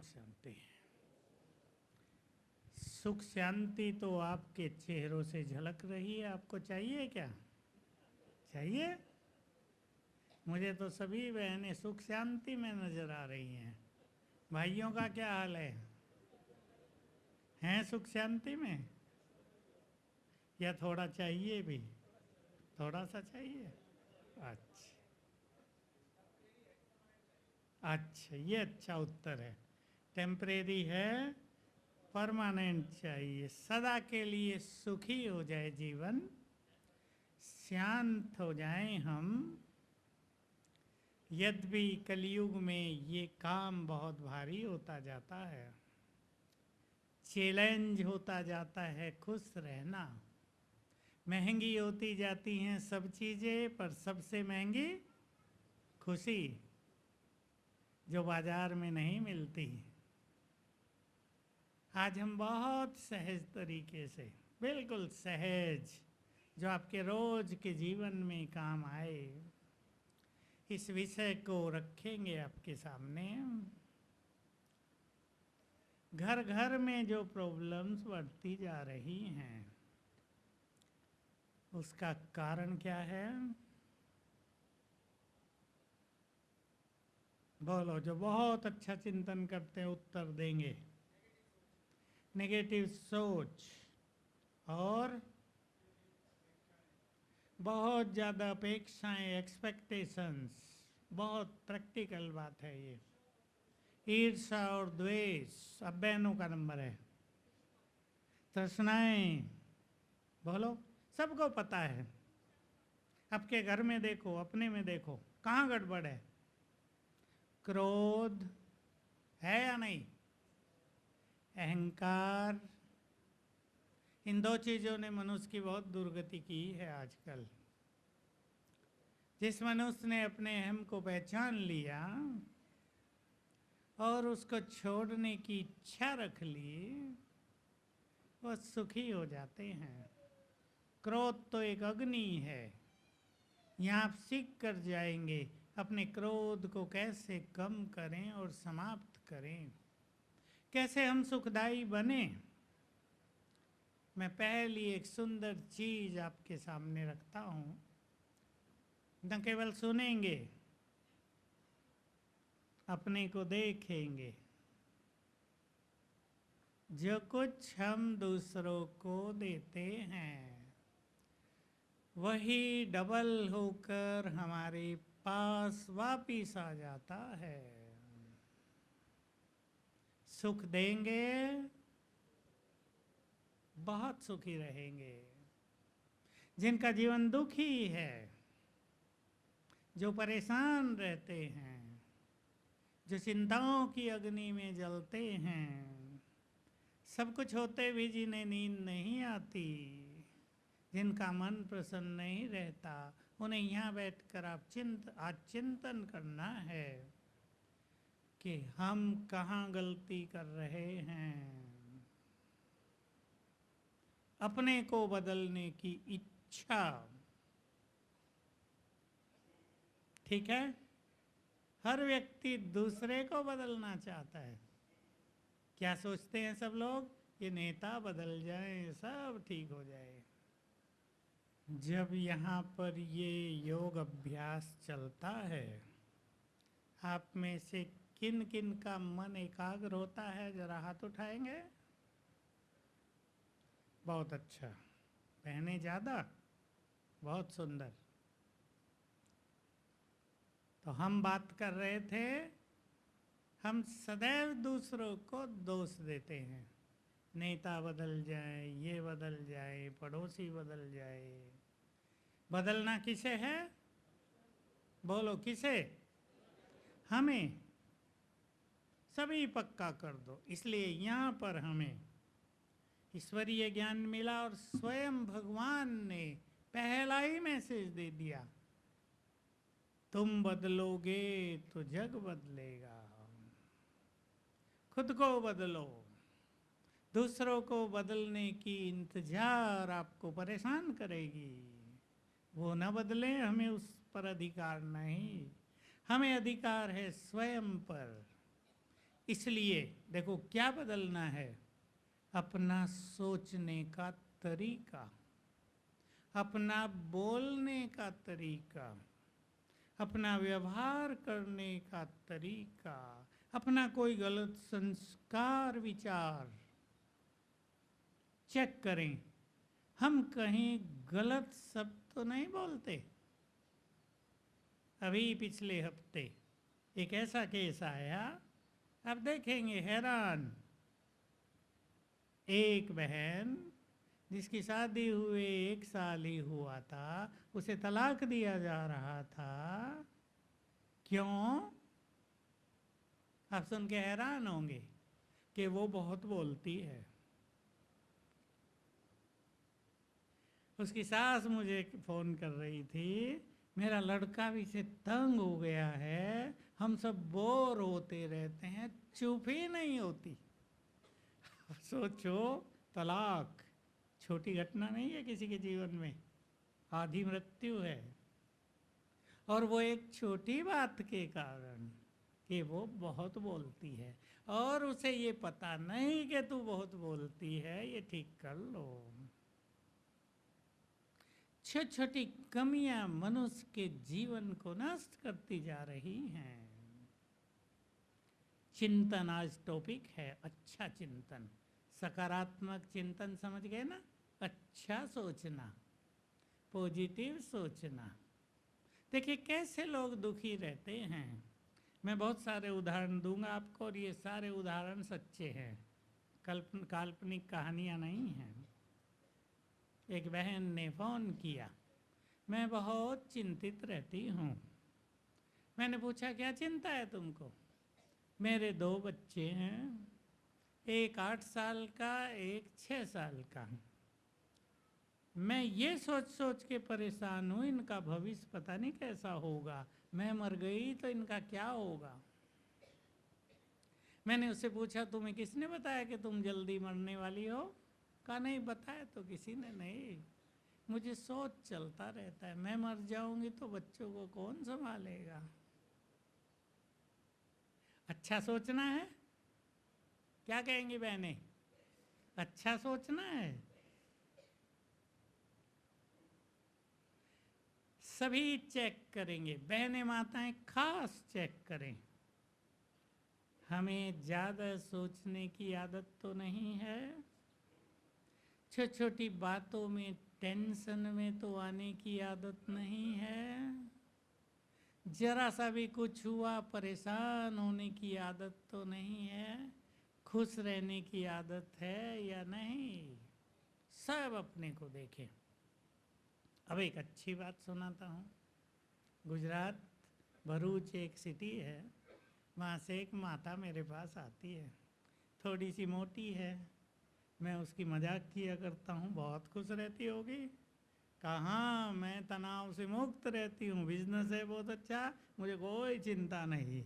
शांति। सुख शांति तो आपके चेहरों से झलक रही है। आपको चाहिए क्या? चाहिए? मुझे तो सभी बहनें सुख शांति में नजर आ रही हैं। भाइयों का क्या हाल है? हैं सुख शांति में? या थोड़ा चाहिए भी? थोड़ा सा चाहिए? अच्छा अच्छा, ये अच्छा उत्तर है। टेम्परेरी है, परमानेंट चाहिए। सदा के लिए सुखी हो जाए जीवन, शांत हो जाए हम। यद्यपि कलयुग में ये काम बहुत भारी होता जाता है, चैलेंज होता जाता है खुश रहना। महंगी होती जाती हैं सब चीज़ें, पर सबसे महंगी खुशी, जो बाजार में नहीं मिलती। आज हम बहुत सहज तरीके से, बिल्कुल सहज, जो आपके रोज के जीवन में काम आए, इस विषय को रखेंगे आपके सामने। घर घर में जो प्रॉब्लम्स बढ़ती जा रही हैं, उसका कारण क्या है? बोलो, जो बहुत अच्छा चिंतन करते हैं उत्तर देंगे। नेगेटिव सोच और बहुत ज़्यादा अपेक्षाएं, एक्सपेक्टेशंस। बहुत प्रैक्टिकल बात है ये। ईर्ष्या और द्वेष अब बहनों का नंबर है। तृष्णाएं, बोलो, सबको पता है। आपके घर में देखो, अपने में देखो, कहाँ गड़बड़ है? क्रोध है या नहीं? अहंकार, इन दो चीज़ों ने मनुष्य की बहुत दुर्गति की है आजकल। जिस मनुष्य ने अपने अहम को पहचान लिया और उसको छोड़ने की इच्छा रख ली, वो सुखी हो जाते हैं। क्रोध तो एक अग्नि है। यहाँ आप सीख कर जाएंगे अपने क्रोध को कैसे कम करें और समाप्त करें, कैसे हम सुखदायी बने। मैं पहली एक सुंदर चीज आपके सामने रखता हूँ। न केवल सुनेंगे, अपने को देखेंगे। जो कुछ हम दूसरों को देते हैं, वही डबल होकर हमारे पास वापिस आ जाता है। सुख देंगे, बहुत सुखी रहेंगे। जिनका जीवन दुखी है, जो परेशान रहते हैं, जो चिंताओं की अग्नि में जलते हैं, सब कुछ होते भी जिन्हें नींद नहीं आती, जिनका मन प्रसन्न नहीं रहता, उन्हें यहाँ बैठकर आप आज चिंतन करना है कि हम कहाँ गलती कर रहे हैं। अपने को बदलने की इच्छा, ठीक है? हर व्यक्ति दूसरे को बदलना चाहता है। क्या सोचते हैं सब लोग? ये नेता बदल जाए, सब ठीक हो जाए। जब यहाँ पर ये योग अभ्यास चलता है, आप में से किन किन का मन एकाग्र होता है? जरा हाथ उठाएंगे। बहुत अच्छा, बहने ज़्यादा, बहुत सुंदर। तो हम बात कर रहे थे, हम सदैव दूसरों को दोष देते हैं। नेता बदल जाए, ये बदल जाए, पड़ोसी बदल जाए। बदलना किसे है? बोलो, किसे? हमें। सभी पक्का कर दो। इसलिए यहाँ पर हमें ईश्वरीय ज्ञान मिला और स्वयं भगवान ने पहला ही मैसेज दे दिया, तुम बदलोगे तो जग बदलेगा। खुद को बदलो। दूसरों को बदलने की इंतजार आपको परेशान करेगी। वो न बदले, हमें उस पर अधिकार नहीं। हमें अधिकार है स्वयं पर। इसलिए देखो क्या बदलना है, अपना सोचने का तरीका, अपना बोलने का तरीका, अपना व्यवहार करने का तरीका, अपना कोई गलत संस्कार विचार चेक करें। हम कहीं गलत शब्द तो नहीं बोलते। अभी पिछले हफ्ते एक ऐसा केस आया, आप देखेंगे हैरान। एक बहन जिसकी शादी हुए 1 साल ही हुआ था, उसे तलाक दिया जा रहा था। क्यों? आप सुन के हैरान होंगे कि वो बहुत बोलती है। उसकी सास मुझे फ़ोन कर रही थी, मेरा लड़का भी से तंग हो गया है, हम सब बोर होते रहते हैं, चुप ही नहीं होती। सोचो, तलाक छोटी घटना नहीं है किसी के जीवन में, आधी मृत्यु है। और वो एक छोटी बात के कारण कि वो बहुत बोलती है, और उसे ये पता नहीं कि तू बहुत बोलती है, ये ठीक कर लो। छोटी छोटी कमियां मनुष्य के जीवन को नष्ट करती जा रही हैं। चिंतन आज टॉपिक है, अच्छा चिंतन, सकारात्मक चिंतन, समझ गए ना? अच्छा सोचना, पॉजिटिव सोचना। देखिए कैसे लोग दुखी रहते हैं। मैं बहुत सारे उदाहरण दूंगा आपको, और ये सारे उदाहरण सच्चे हैं, काल्पनिक कहानियाँ नहीं हैं। एक बहन ने फ़ोन किया, मैं बहुत चिंतित रहती हूँ। मैंने पूछा क्या चिंता है तुमको? मेरे 2 बच्चे हैं, एक 8 साल का, एक 6 साल का। मैं ये सोच सोच के परेशान हूँ, इनका भविष्य पता नहीं कैसा होगा, मैं मर गई तो इनका क्या होगा। मैंने उससे पूछा तुम्हें किसने बताया कि तुम जल्दी मरने वाली हो? कहा नहीं बताया तो किसी ने नहीं, मुझे सोच चलता रहता है, मैं मर जाऊंगी तो बच्चों को कौन संभालेगा। अच्छा सोचना है, क्या कहेंगी बहनें? अच्छा सोचना है। सभी चेक करेंगे, बहनें माताएं खास चेक करें। हमें ज़्यादा सोचने की आदत तो नहीं है, छोटी छोटी बातों में टेंशन में तो आने की आदत नहीं है, जरा सा भी कुछ हुआ परेशान होने की आदत तो नहीं है, खुश रहने की आदत है या नहीं, सब अपने को देखें। अब एक अच्छी बात सुनाता हूँ। गुजरात भरूच एक सिटी है, वहाँ से एक माता मेरे पास आती है, थोड़ी सी मोटी है। मैं उसकी मजाक किया करता हूँ, बहुत खुश रहती होगी। कहाँ, मैं तनाव से मुक्त रहती हूँ, बिजनेस है बहुत अच्छा, मुझे कोई चिंता नहीं,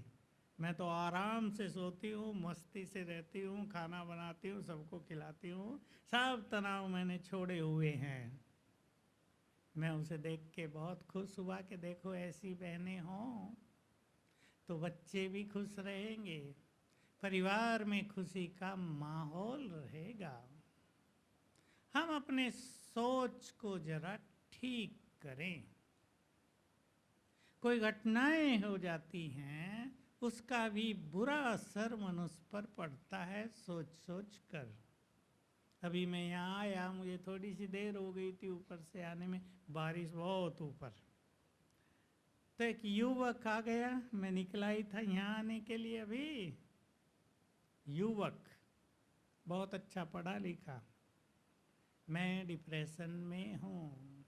मैं तो आराम से सोती हूँ, मस्ती से रहती हूँ, खाना बनाती हूँ, सबको खिलाती हूँ, सब तनाव मैंने छोड़े हुए हैं। मैं उसे देख के बहुत खुश हुआ कि देखो ऐसी बहनें हों तो बच्चे भी खुश रहेंगे, परिवार में खुशी का माहौल रहेगा। हम अपने सोच को जरा ठीक करें। कोई घटनाएं हो जाती हैं, उसका भी बुरा असर मनुष्य पर पड़ता है सोच सोच कर। अभी मैं यहाँ आया, मुझे थोड़ी सी देर हो गई थी ऊपर से आने में, बारिश बहुत ऊपर। तो एक युवक आ गया, मैं निकला ही था यहाँ आने के लिए। अभी युवक बहुत अच्छा पढ़ा लिखा, मैं डिप्रेशन में हूँ।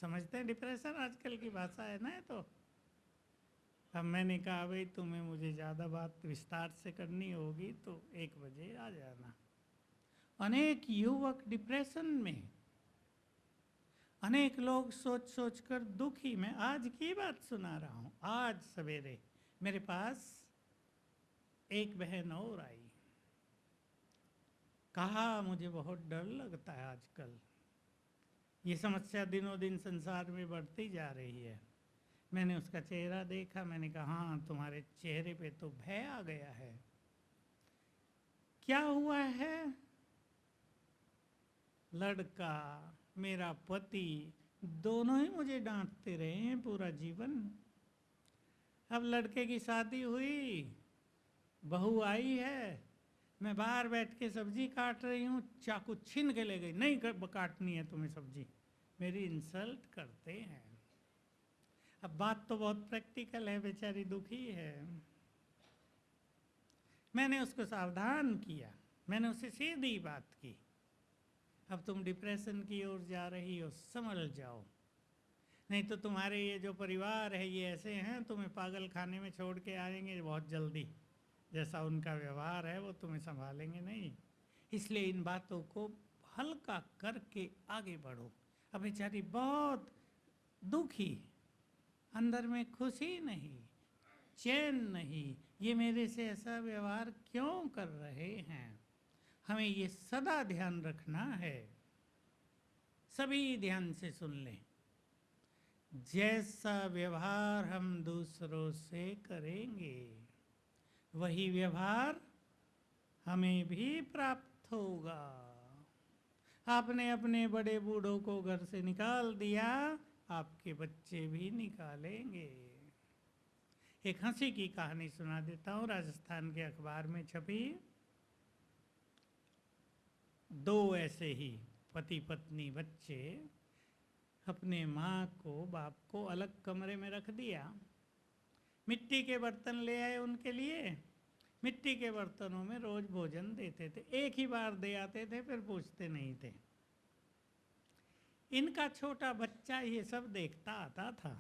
समझते हैं डिप्रेशन आजकल की भाषा है ना। तो अब मैंने कहा भाई तुम्हें मुझे ज़्यादा बात विस्तार से करनी होगी तो 1 बजे आ जाना। अनेक युवक डिप्रेशन में, अनेक लोग सोच सोच कर दुखी। मैं आज की बात सुना रहा हूँ। आज सवेरे मेरे पास एक बहन और आई, कहा मुझे बहुत डर लगता है आजकल, ये समस्या दिनों दिन संसार में बढ़ती जा रही है। मैंने उसका चेहरा देखा, मैंने कहा हाँ तुम्हारे चेहरे पे तो भय आ गया है। क्या हुआ है? लड़का, मेरा पति, दोनों ही मुझे डांटते रहे हैं पूरा जीवन। अब लड़के की शादी हुई, बहू आई है, मैं बाहर बैठ के सब्जी काट रही हूँ, चाकू छीन के ले गई, नहीं काटनी है तुम्हें सब्जी, मेरी इंसल्ट करते हैं। अब बात तो बहुत प्रैक्टिकल है, बेचारी दुखी है। मैंने उसको सावधान किया, मैंने उससे सीधी बात की, अब तुम डिप्रेशन की ओर जा रही हो, संभल जाओ, नहीं तो तुम्हारे ये जो परिवार है ये ऐसे हैं, तुम्हें पागल खाने में छोड़ के आएंगे बहुत जल्दी, जैसा उनका व्यवहार है वो तुम्हें संभालेंगे नहीं, इसलिए इन बातों को हल्का करके आगे बढ़ो। अब बेचारी बहुत दुखी, अंदर में खुशी नहीं, चैन नहीं, ये मेरे से ऐसा व्यवहार क्यों कर रहे हैं। हमें ये सदा ध्यान रखना है। सभी ध्यान से सुन लें, जैसा व्यवहार हम दूसरों से करेंगे वही व्यवहार हमें भी प्राप्त होगा। आपने अपने बड़े बूढ़ों को घर से निकाल दिया, आपके बच्चे भी निकालेंगे। एक हंसी की कहानी सुना देता हूँ, राजस्थान के अखबार में छपी। दो ऐसे ही पति पत्नी बच्चे अपने माँ को बाप को अलग कमरे में रख दिया, मिट्टी के बर्तन ले आए उनके लिए, मिट्टी के बर्तनों में रोज भोजन देते थे, एक ही बार दे आते थे, फिर पूछते नहीं थे। इनका छोटा बच्चा ये सब देखता आता था।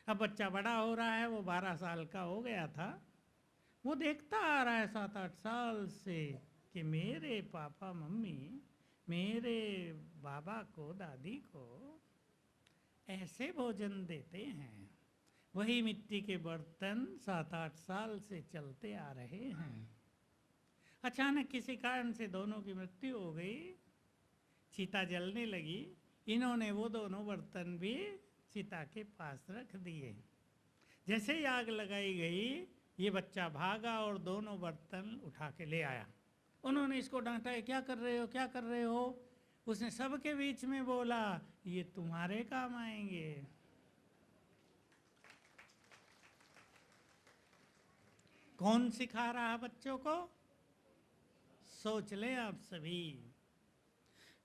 अब बच्चा बड़ा हो रहा है, वो 12 साल का हो गया था, वो देखता आ रहा है 7-8 साल से कि मेरे पापा मम्मी मेरे बाबा को दादी को ऐसे भोजन देते हैं, वही मिट्टी के बर्तन 7-8 साल से चलते आ रहे हैं। अचानक किसी कारण से दोनों की मृत्यु हो गई, चिता जलने लगी, इन्होंने वो दोनों बर्तन भी चिता के पास रख दिए। जैसे ही आग लगाई गई, ये बच्चा भागा और दोनों बर्तन उठा के ले आया। उन्होंने इसको डांटा, है क्या कर रहे हो, क्या कर रहे हो? उसने सबके बीच में बोला, ये तुम्हारे काम आएंगे। कौन सिखा रहा है बच्चों को? सोच लें आप सभी।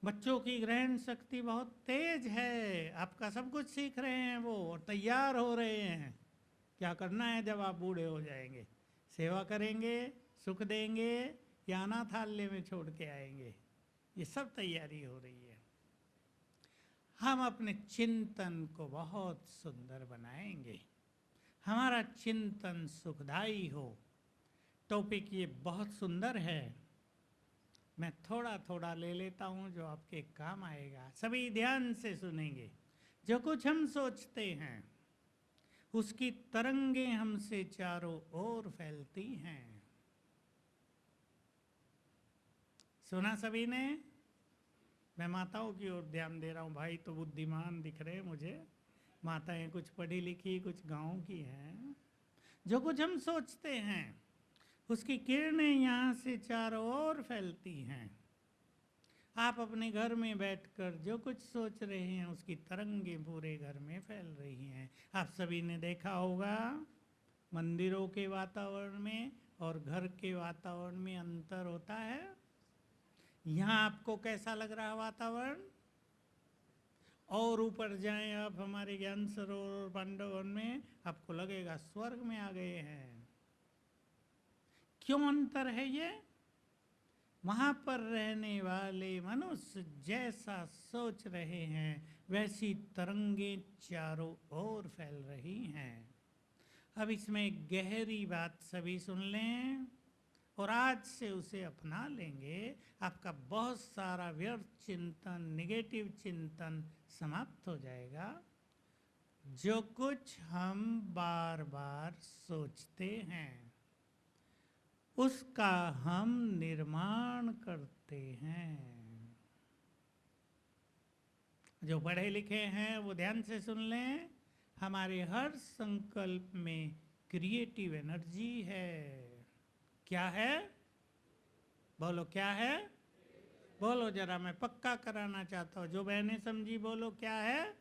बच्चों की ग्रहण शक्ति बहुत तेज है, आपका सब कुछ सीख रहे हैं वो और तैयार हो रहे हैं। क्या करना है जब आप बूढ़े हो जाएंगे? सेवा करेंगे, सुख देंगे या अनाथालय में छोड़ के आएंगे, ये सब तैयारी हो रही है। हम अपने चिंतन को बहुत सुंदर बनाएंगे, हमारा चिंतन सुखदायी हो। टॉपिक ये बहुत सुंदर है, मैं थोड़ा थोड़ा ले लेता हूँ जो आपके काम आएगा। सभी ध्यान से सुनेंगे। जो कुछ हम सोचते हैं उसकी तरंगें हमसे चारों ओर फैलती हैं। सुना सभी ने? मैं माताओं की ओर ध्यान दे रहा हूँ, भाई तो बुद्धिमान दिख रहे हैं मुझे, माताएं कुछ पढ़ी लिखी कुछ गांव की हैं। जो कुछ हम सोचते हैं उसकी किरणें यहाँ से चारों ओर फैलती हैं। आप अपने घर में बैठकर जो कुछ सोच रहे हैं उसकी तरंगें पूरे घर में फैल रही हैं। आप सभी ने देखा होगा, मंदिरों के वातावरण में और घर के वातावरण में अंतर होता है। यहाँ आपको कैसा लग रहा है वातावरण? और ऊपर जाएं आप हमारे ज्ञान सरोवर पांडव वन में, आपको लगेगा स्वर्ग में आ गए हैं। क्यों अंतर है ये? वहाँ पर रहने वाले मनुष्य जैसा सोच रहे हैं वैसी तरंगें चारों ओर फैल रही हैं। अब इसमें गहरी बात सभी सुन लें और आज से उसे अपना लेंगे। आपका बहुत सारा व्यर्थ चिंतन, नेगेटिव चिंतन समाप्त हो जाएगा। जो कुछ हम बार बार सोचते हैं उसका हम निर्माण करते हैं। जो पढ़े लिखे हैं वो ध्यान से सुन लें, हमारे हर संकल्प में क्रिएटिव एनर्जी है। क्या है? बोलो क्या है? बोलो जरा, मैं पक्का कराना चाहता हूँ। जो बहनें समझी बोलो क्या है?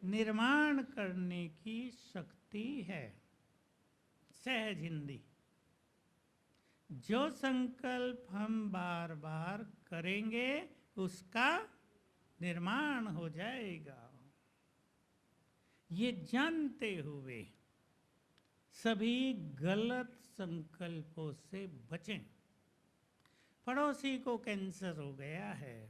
निर्माण करने की शक्ति है। सहज हिंदी। जो संकल्प हम बार बार करेंगे उसका निर्माण हो जाएगा। ये जानते हुए सभी गलत संकल्पों से बचें। पड़ोसी को कैंसर हो गया है,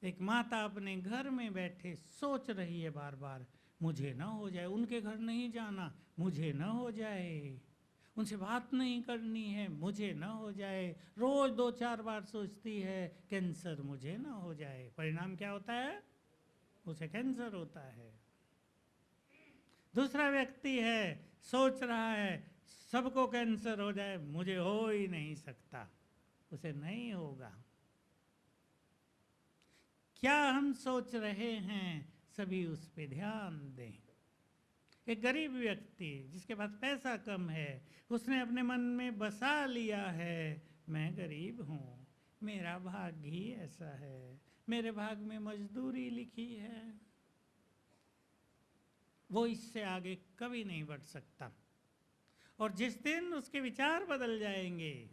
एक माता अपने घर में बैठे सोच रही है बार बार, मुझे ना हो जाए, उनके घर नहीं जाना, मुझे ना हो जाए, उनसे बात नहीं करनी है, मुझे ना हो जाए। रोज 2-4 बार सोचती है कैंसर मुझे ना हो जाए। परिणाम क्या होता है? उसे कैंसर होता है। दूसरा व्यक्ति है, सोच रहा है सबको कैंसर हो जाए, मुझे हो ही नहीं सकता, उसे नहीं होगा। क्या हम सोच रहे हैं सभी उस पे ध्यान दें। एक गरीब व्यक्ति जिसके पास पैसा कम है, उसने अपने मन में बसा लिया है मैं गरीब हूँ, मेरा भाग्य ही ऐसा है, मेरे भाग्य में मजदूरी लिखी है। वो इससे आगे कभी नहीं बढ़ सकता। और जिस दिन उसके विचार बदल जाएंगे,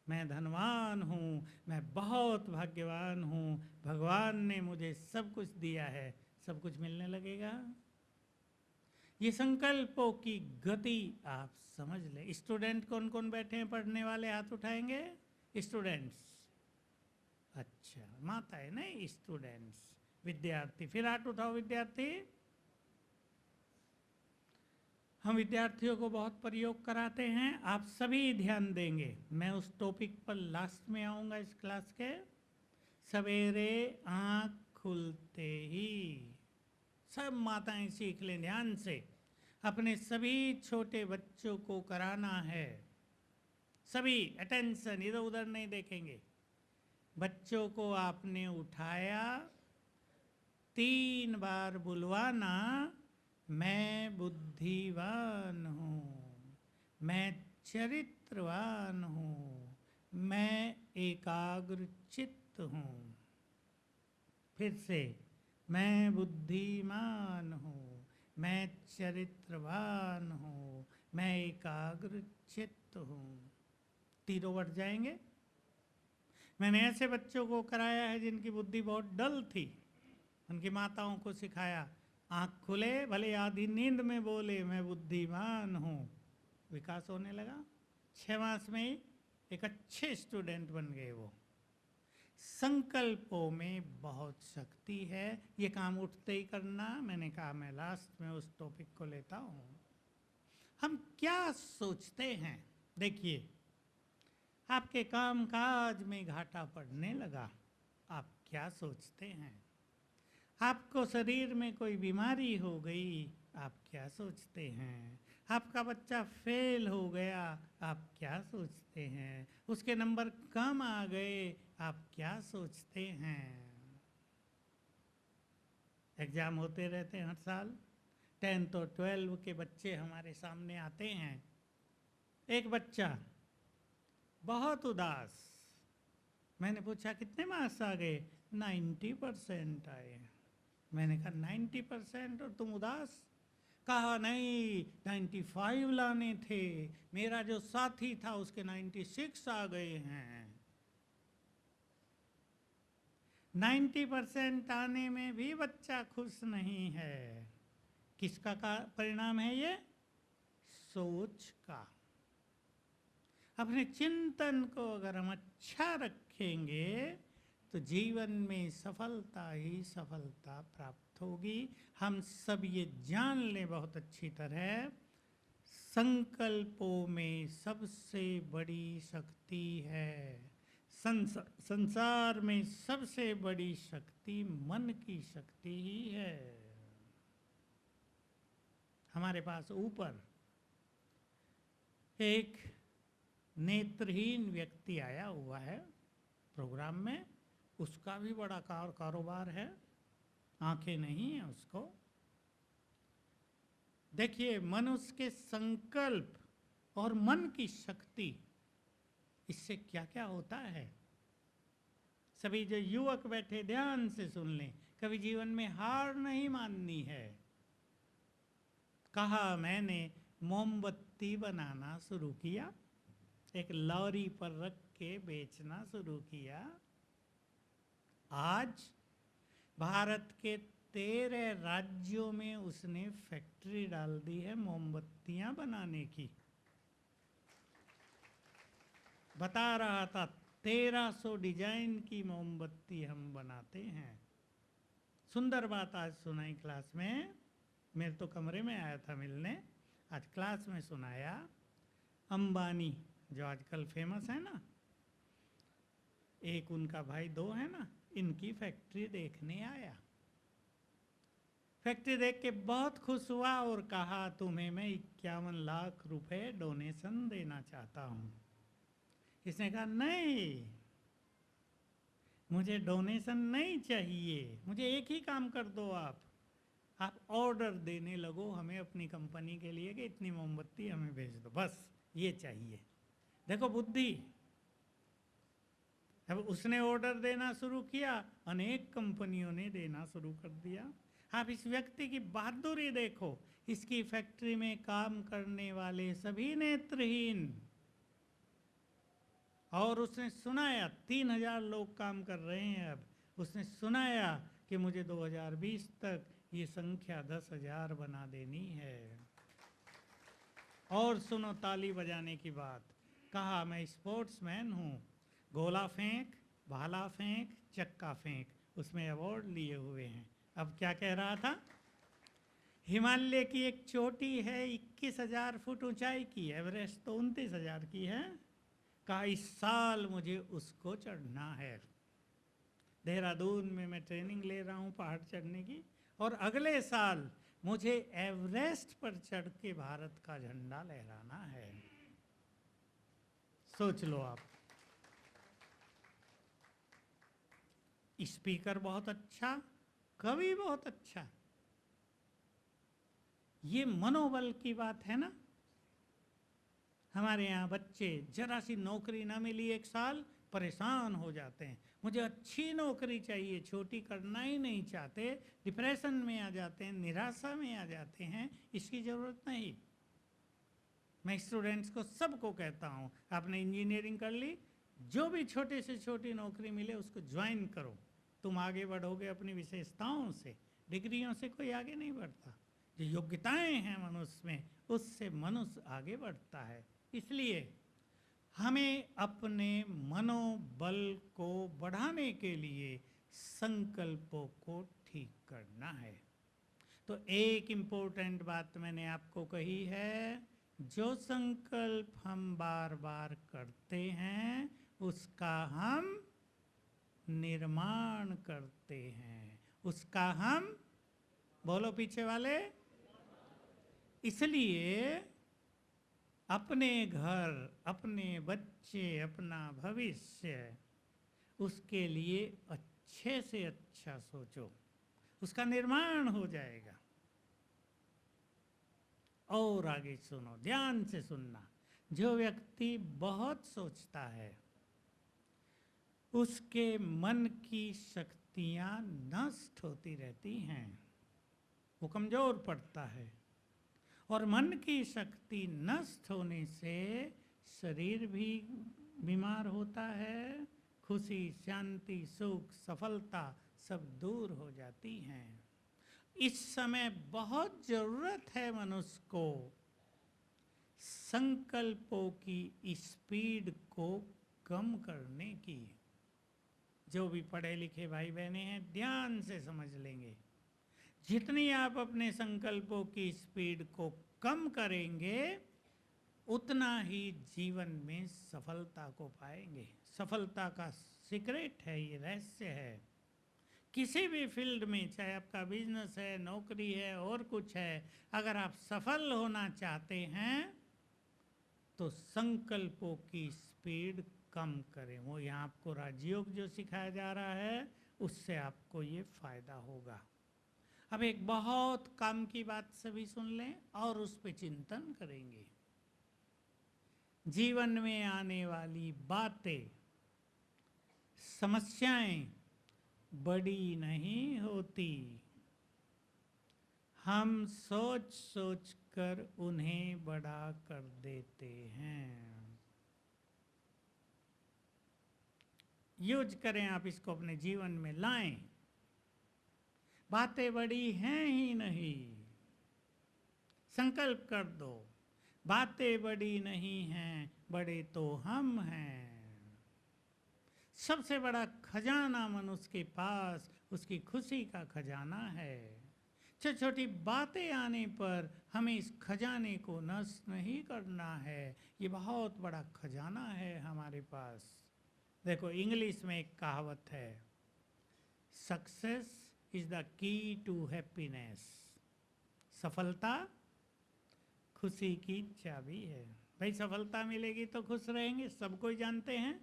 मैं धनवान हूँ, मैं बहुत भाग्यवान हूँ, भगवान ने मुझे सब कुछ दिया है, सब कुछ मिलने लगेगा। ये संकल्पों की गति आप समझ लें। स्टूडेंट कौन कौन बैठे हैं पढ़ने वाले? हाथ उठाएंगे। स्टूडेंट्स, अच्छा माताएं नहीं, स्टूडेंट्स, विद्यार्थी। फिर हाथ उठाओ विद्यार्थी। हम विद्यार्थियों को बहुत प्रयोग कराते हैं, आप सभी ध्यान देंगे। मैं उस टॉपिक पर लास्ट में आऊँगा इस क्लास के। सवेरे आँख खुलते ही सब माताएं सीख लें ध्यान से। अपने सभी छोटे बच्चों को कराना है। सभी अटेंशन, इधर उधर नहीं देखेंगे। बच्चों को आपने उठाया, 3 बार बुलवाना, मैं बुद्धिवान हूँ, मैं चरित्रवान हूँ, मैं एकाग्र चित्त हूँ। फिर से, मैं बुद्धिमान हूँ, मैं चरित्रवान हूँ, मैं एकाग्र चित्त हूँ। तीनों बढ़ जाएंगे। मैंने ऐसे बच्चों को कराया है जिनकी बुद्धि बहुत डल थी, उनकी माताओं को सिखाया, आँख खुले भले आधी नींद में बोले मैं बुद्धिमान हूँ, विकास होने लगा। 6 मास में ही एक अच्छे स्टूडेंट बन गए वो। संकल्पों में बहुत शक्ति है, ये काम उठते ही करना। मैंने कहा मैं लास्ट में उस टॉपिक को लेता हूँ। हम क्या सोचते हैं? देखिए, आपके काम काज में घाटा पड़ने लगा, आप क्या सोचते हैं? आपको शरीर में कोई बीमारी हो गई, आप क्या सोचते हैं? आपका बच्चा फेल हो गया, आप क्या सोचते हैं? उसके नंबर कम आ गए, आप क्या सोचते हैं? एग्ज़ाम होते रहते हैं हर साल। 10th और 12 के बच्चे हमारे सामने आते हैं। एक बच्चा बहुत उदास, मैंने पूछा कितने मार्क्स आ गए? 90% आए। मैंने कहा 90% और तुम उदास? कहा नहीं, 95 लाने थे, मेरा जो साथी था उसके 96 आ गए हैं। 90% आने में भी बच्चा खुश नहीं है। किसका परिणाम है ये? सोच का। अपने चिंतन को अगर हम अच्छा रखेंगे तो जीवन में सफलता ही सफलता प्राप्त होगी। हम सब ये जान लें बहुत अच्छी तरह, संकल्पों में सबसे बड़ी शक्ति है। संसार में सबसे बड़ी शक्ति मन की शक्ति ही है। हमारे पास ऊपर एक नेत्रहीन व्यक्ति आया हुआ है प्रोग्राम में, उसका भी बड़ा कारोबार है, आंखें नहीं हैं उसको। देखिए, मनुष्य के संकल्प और मन की शक्ति इससे क्या क्या होता है? सभी जो युवक बैठे ध्यान से सुन लें, कभी जीवन में हार नहीं माननी है। कहा मैंने मोमबत्ती बनाना शुरू किया, एक लॉरी पर रख के बेचना शुरू किया। आज भारत के 13 राज्यों में उसने फैक्ट्री डाल दी है मोमबत्तियां बनाने की। बता रहा था 1300 डिजाइन की मोमबत्ती हम बनाते हैं। सुंदर बात आज सुनाई क्लास में, मेरे तो कमरे में आया था मिलने, आज क्लास में सुनाया। अंबानी जो आजकल फेमस है ना, एक उनका भाई, दो है ना, इनकी फैक्ट्री देखने आया। फैक्ट्री देख के बहुत खुश हुआ और कहा तुम्हें मैं 51 लाख रुपए डोनेशन देना चाहता हूं। इसने कहा नहीं, मुझे डोनेशन नहीं चाहिए, मुझे एक ही काम कर दो आप ऑर्डर देने लगो हमें अपनी कंपनी के लिए कि इतनी मोमबत्ती हमें भेज दो, बस ये चाहिए। देखो बुद्धि। अब उसने ऑर्डर देना शुरू किया, अनेक कंपनियों ने देना शुरू कर दिया। आप इस व्यक्ति की बहादुरी देखो, इसकी फैक्ट्री में काम करने वाले सभी नेत्रहीन, और उसने सुनाया 3000 लोग काम कर रहे हैं। अब उसने सुनाया कि मुझे 2020 तक ये संख्या 10,000 बना देनी है। और सुनो ताली बजाने की बात, कहा मैं स्पोर्ट्समैन हूँ, गोला फेंक, भाला फेंक, चक्का फेंक, उसमें अवार्ड लिए हुए हैं। अब क्या कह रहा था? हिमालय की एक चोटी है 21,000 फुट ऊंचाई की, एवरेस्ट तो 29,000 की है। कहा इस साल मुझे उसको चढ़ना है। देहरादून में मैं ट्रेनिंग ले रहा हूँ पहाड़ चढ़ने की, और अगले साल मुझे एवरेस्ट पर चढ़ के भारत का झंडा लहराना है। सोच लो आप। स्पीकर बहुत अच्छा, कवि बहुत अच्छा, ये मनोबल की बात है ना। हमारे यहाँ बच्चे जरा सी नौकरी ना मिली एक साल परेशान हो जाते हैं, मुझे अच्छी नौकरी चाहिए, छोटी करना ही नहीं चाहते, डिप्रेशन में आ जाते हैं, निराशा में आ जाते हैं। इसकी ज़रूरत नहीं। मैं स्टूडेंट्स को सबको कहता हूँ, आपने इंजीनियरिंग कर ली, जो भी छोटे से छोटी नौकरी मिले उसको ज्वाइन करो। तुम आगे बढ़ोगे अपनी विशेषताओं से, डिग्रियों से कोई आगे नहीं बढ़ता। जो योग्यताएं हैं मनुष्य में, उससे मनुष्य आगे बढ़ता है। इसलिए हमें अपने मनोबल को बढ़ाने के लिए संकल्पों को ठीक करना है। तो एक इम्पोर्टेंट बात मैंने आपको कही है, जो संकल्प हम बार बार करते हैं उसका हम निर्माण करते हैं, उसका हम, बोलो पीछे वाले, इसलिए अपने घर, अपने बच्चे, अपना भविष्य, उसके लिए अच्छे से अच्छा सोचो, उसका निर्माण हो जाएगा। और आगे सुनो, ध्यान से सुनना। जो व्यक्ति बहुत सोचता है उसके मन की शक्तियां नष्ट होती रहती हैं, वो कमजोर पड़ता है। और मन की शक्ति नष्ट होने से शरीर भी बीमार होता है, खुशी, शांति, सुख, सफलता सब दूर हो जाती हैं। इस समय बहुत जरूरत है मनुष्य को संकल्पों की स्पीड को कम करने की। जो भी पढ़े लिखे भाई बहने हैं ध्यान से समझ लेंगे, जितनी आप अपने संकल्पों की स्पीड को कम करेंगे उतना ही जीवन में सफलता को पाएंगे। सफलता का सीक्रेट है, ये रहस्य है। किसी भी फील्ड में, चाहे आपका बिजनेस है, नौकरी है और कुछ है, अगर आप सफल होना चाहते हैं तो संकल्पों की स्पीड कम करें। वो यहाँ आपको राजयोग जो सिखाया जा रहा है उससे आपको ये फायदा होगा। अब एक बहुत काम की बात सभी सुन लें और उस पर चिंतन करेंगे। जीवन में आने वाली बातें, समस्याएं बड़ी नहीं होती, हम सोच सोच कर उन्हें बड़ा कर देते हैं। यूज करें, आप इसको अपने जीवन में लाएं। बातें बड़ी हैं ही नहीं, संकल्प कर दो, बातें बड़ी नहीं हैं, बड़े तो हम हैं। सबसे बड़ा खजाना मनुष्य के पास उसकी खुशी का खजाना है। छोटी छोटी बातें आने पर हमें इस खजाने को नष्ट नहीं करना है। ये बहुत बड़ा खजाना है हमारे पास। देखो, इंग्लिश में एक कहावत है, success is the key to happiness. सफलता खुशी की चाबी है। भाई, सफलता मिलेगी तो खुश रहेंगे, सब कोई जानते हैं।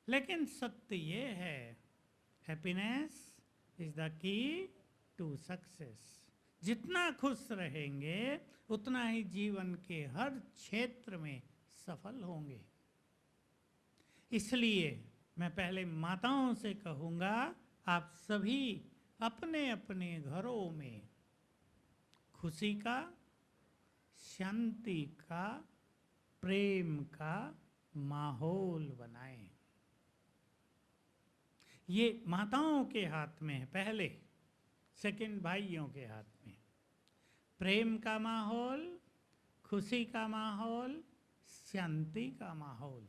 लेकिन सत्य ये है, happiness is the key to success. जितना खुश रहेंगे उतना ही जीवन के हर क्षेत्र में सफल होंगे। इसलिए मैं पहले माताओं से कहूँगा, आप सभी अपने अपने घरों में खुशी का, शांति का, प्रेम का माहौल बनाएं। ये माताओं के हाथ में है पहले, सेकंड भाइयों के हाथ में। प्रेम का माहौल, खुशी का माहौल, शांति का माहौल,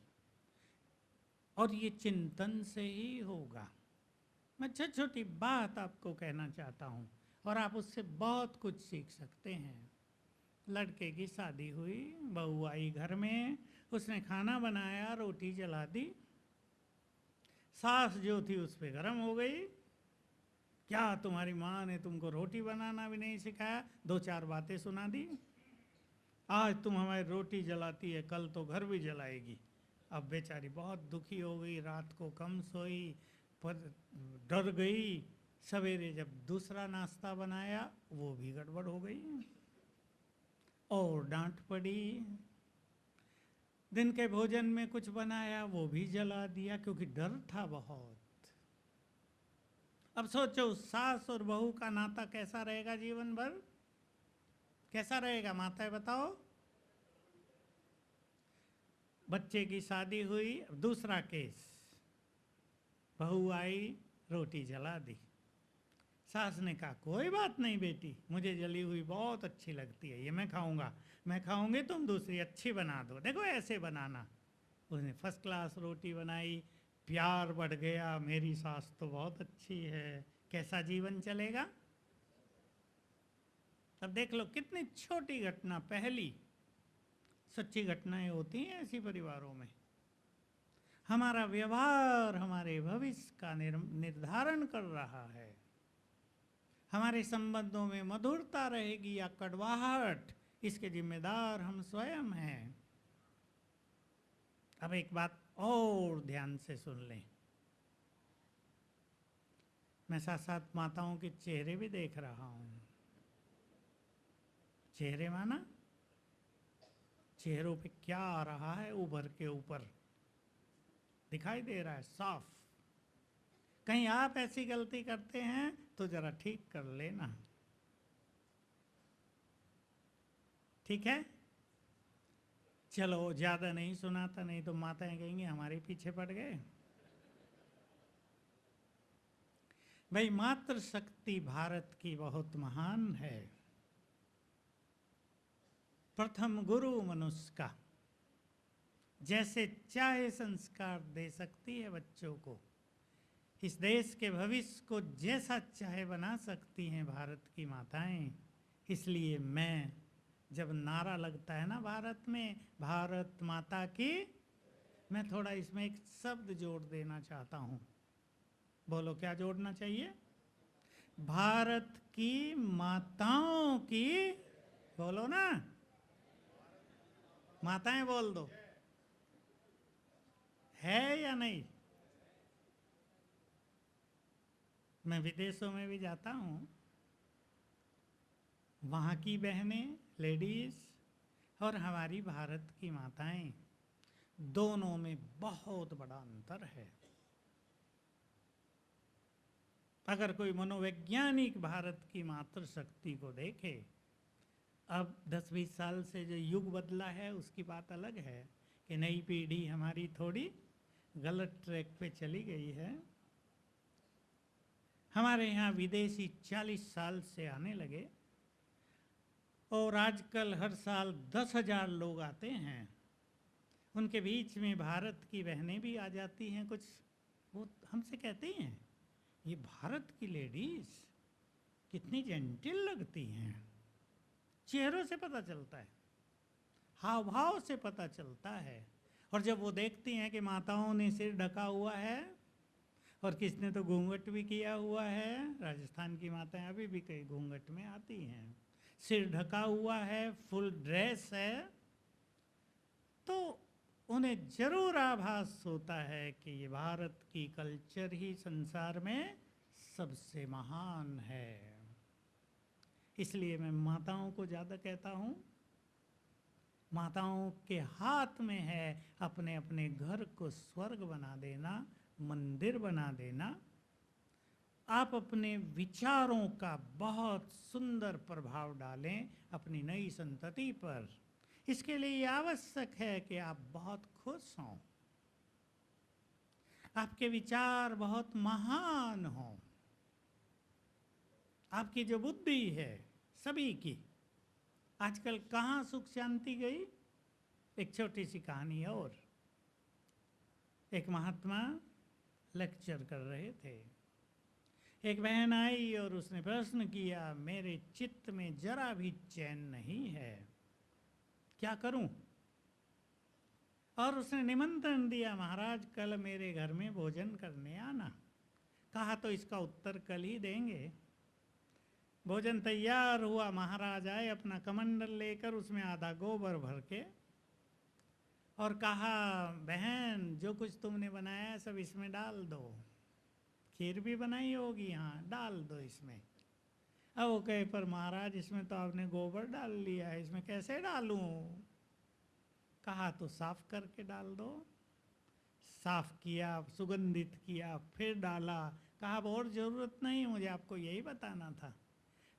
और ये चिंतन से ही होगा। मैं छोटी छोटी बात आपको कहना चाहता हूँ और आप उससे बहुत कुछ सीख सकते हैं। लड़के की शादी हुई, बहू आई घर में, उसने खाना बनाया, रोटी जला दी। सास जो थी उस पर गर्म हो गई, क्या तुम्हारी माँ ने तुमको रोटी बनाना भी नहीं सिखाया? दो चार बातें सुना दी। आज तुम हमारी रोटी जलाती है, कल तो घर भी जलाएगी। अब बेचारी बहुत दुखी हो गई, रात को कम सोई, पर डर गई। सवेरे जब दूसरा नाश्ता बनाया वो भी गड़बड़ हो गई और डांट पड़ी। दिन के भोजन में कुछ बनाया वो भी जला दिया, क्योंकि डर था बहुत। अब सोचो, सास और बहू का नाता कैसा रहेगा जीवन भर? कैसा रहेगा माताएं बताओ? बच्चे की शादी हुई, दूसरा केस, बहू आई, रोटी जला दी। सास ने कहा, कोई बात नहीं बेटी, मुझे जली हुई बहुत अच्छी लगती है, ये मैं खाऊंगा, मैं खाऊंगी, तुम दूसरी अच्छी बना दो, देखो ऐसे बनाना। उसने फर्स्ट क्लास रोटी बनाई, प्यार बढ़ गया, मेरी सास तो बहुत अच्छी है। कैसा जीवन चलेगा? अब देख लो, कितनी छोटी घटना, पहली सच्ची घटनाएं होती हैं ऐसी परिवारों में। हमारा व्यवहार हमारे भविष्य का निर्धारण कर रहा है। हमारे संबंधों में मधुरता रहेगी या कड़वाहट, इसके जिम्मेदार हम स्वयं हैं। अब एक बात और ध्यान से सुन लें, मैं साथ साथ माताओं के चेहरे भी देख रहा हूं। चेहरे माना, चेहरों पे क्या आ रहा है उभर के ऊपर दिखाई दे रहा है साफ। कहीं आप ऐसी गलती करते हैं तो जरा ठीक कर लेना, ठीक है? चलो, ज्यादा नहीं सुनाता, नहीं तो माताएं कहेंगी हमारे पीछे पड़ गए। भाई, मातृशक्ति भारत की बहुत महान है। प्रथम गुरु मनुष्य का, जैसे चाहे संस्कार दे सकती है बच्चों को, इस देश के भविष्य को जैसा चाहे बना सकती हैं भारत की माताएं। इसलिए मैं, जब नारा लगता है ना भारत में, भारत माता की, मैं थोड़ा इसमें एक शब्द जोड़ देना चाहता हूँ। बोलो, क्या जोड़ना चाहिए? भारत की माताओं की। बोलो ना, माताएं बोल दो, है या नहीं? मैं विदेशों में भी जाता हूँ, वहाँ की बहनें, लेडीज़ और हमारी भारत की माताएं दोनों में बहुत बड़ा अंतर है। अगर कोई मनोवैज्ञानिक भारत की मातृशक्ति को देखे, अब 10-20 साल से जो युग बदला है उसकी बात अलग है कि नई पीढ़ी हमारी थोड़ी गलत ट्रैक पे चली गई है। हमारे यहाँ विदेशी 40 साल से आने लगे और आजकल हर साल 10,000 लोग आते हैं। उनके बीच में भारत की बहनें भी आ जाती हैं। कुछ वो हमसे कहते हैं, ये भारत की लेडीज कितनी जेंटिल लगती हैं। चेहरों से पता चलता है, हाव भाव से पता चलता है। और जब वो देखती हैं कि माताओं ने सिर ढका हुआ है और किसने तो घूंघट भी किया हुआ है, राजस्थान की माताएं अभी भी कई घूंघट में आती हैं, सिर ढका हुआ है, फुल ड्रेस है, तो उन्हें जरूर आभास होता है कि ये भारत की कल्चर ही संसार में सबसे महान है। इसलिए मैं माताओं को ज़्यादा कहता हूँ, माताओं के हाथ में है अपने अपने घर को स्वर्ग बना देना, मंदिर बना देना। आप अपने विचारों का बहुत सुंदर प्रभाव डालें अपनी नई संतति पर। इसके लिए आवश्यक है कि आप बहुत खुश हों, आपके विचार बहुत महान हों, आपकी जो बुद्धि है सभी की। आजकल कहाँ सुख शांति गई? एक छोटी सी कहानी और। एक महात्मा लेक्चर कर रहे थे, एक बहन आई और उसने प्रश्न किया, मेरे चित्त में जरा भी चैन नहीं है, क्या करूं? और उसने निमंत्रण दिया, महाराज कल मेरे घर में भोजन करने आना। कहा तो इसका उत्तर कल ही देंगे। भोजन तैयार हुआ, महाराज आए अपना कमंडल लेकर, उसमें आधा गोबर भर के, और कहा, बहन जो कुछ तुमने बनाया सब इसमें डाल दो। खीर भी बनाई होगी, हाँ डाल दो इसमें। अब वो कहे, पर महाराज इसमें तो आपने गोबर डाल लिया है, इसमें कैसे डालूं? कहा तो साफ करके डाल दो। साफ किया, सुगंधित किया, फिर डाला। कहा अब और ज़रूरत नहीं, मुझे आपको यही बताना था।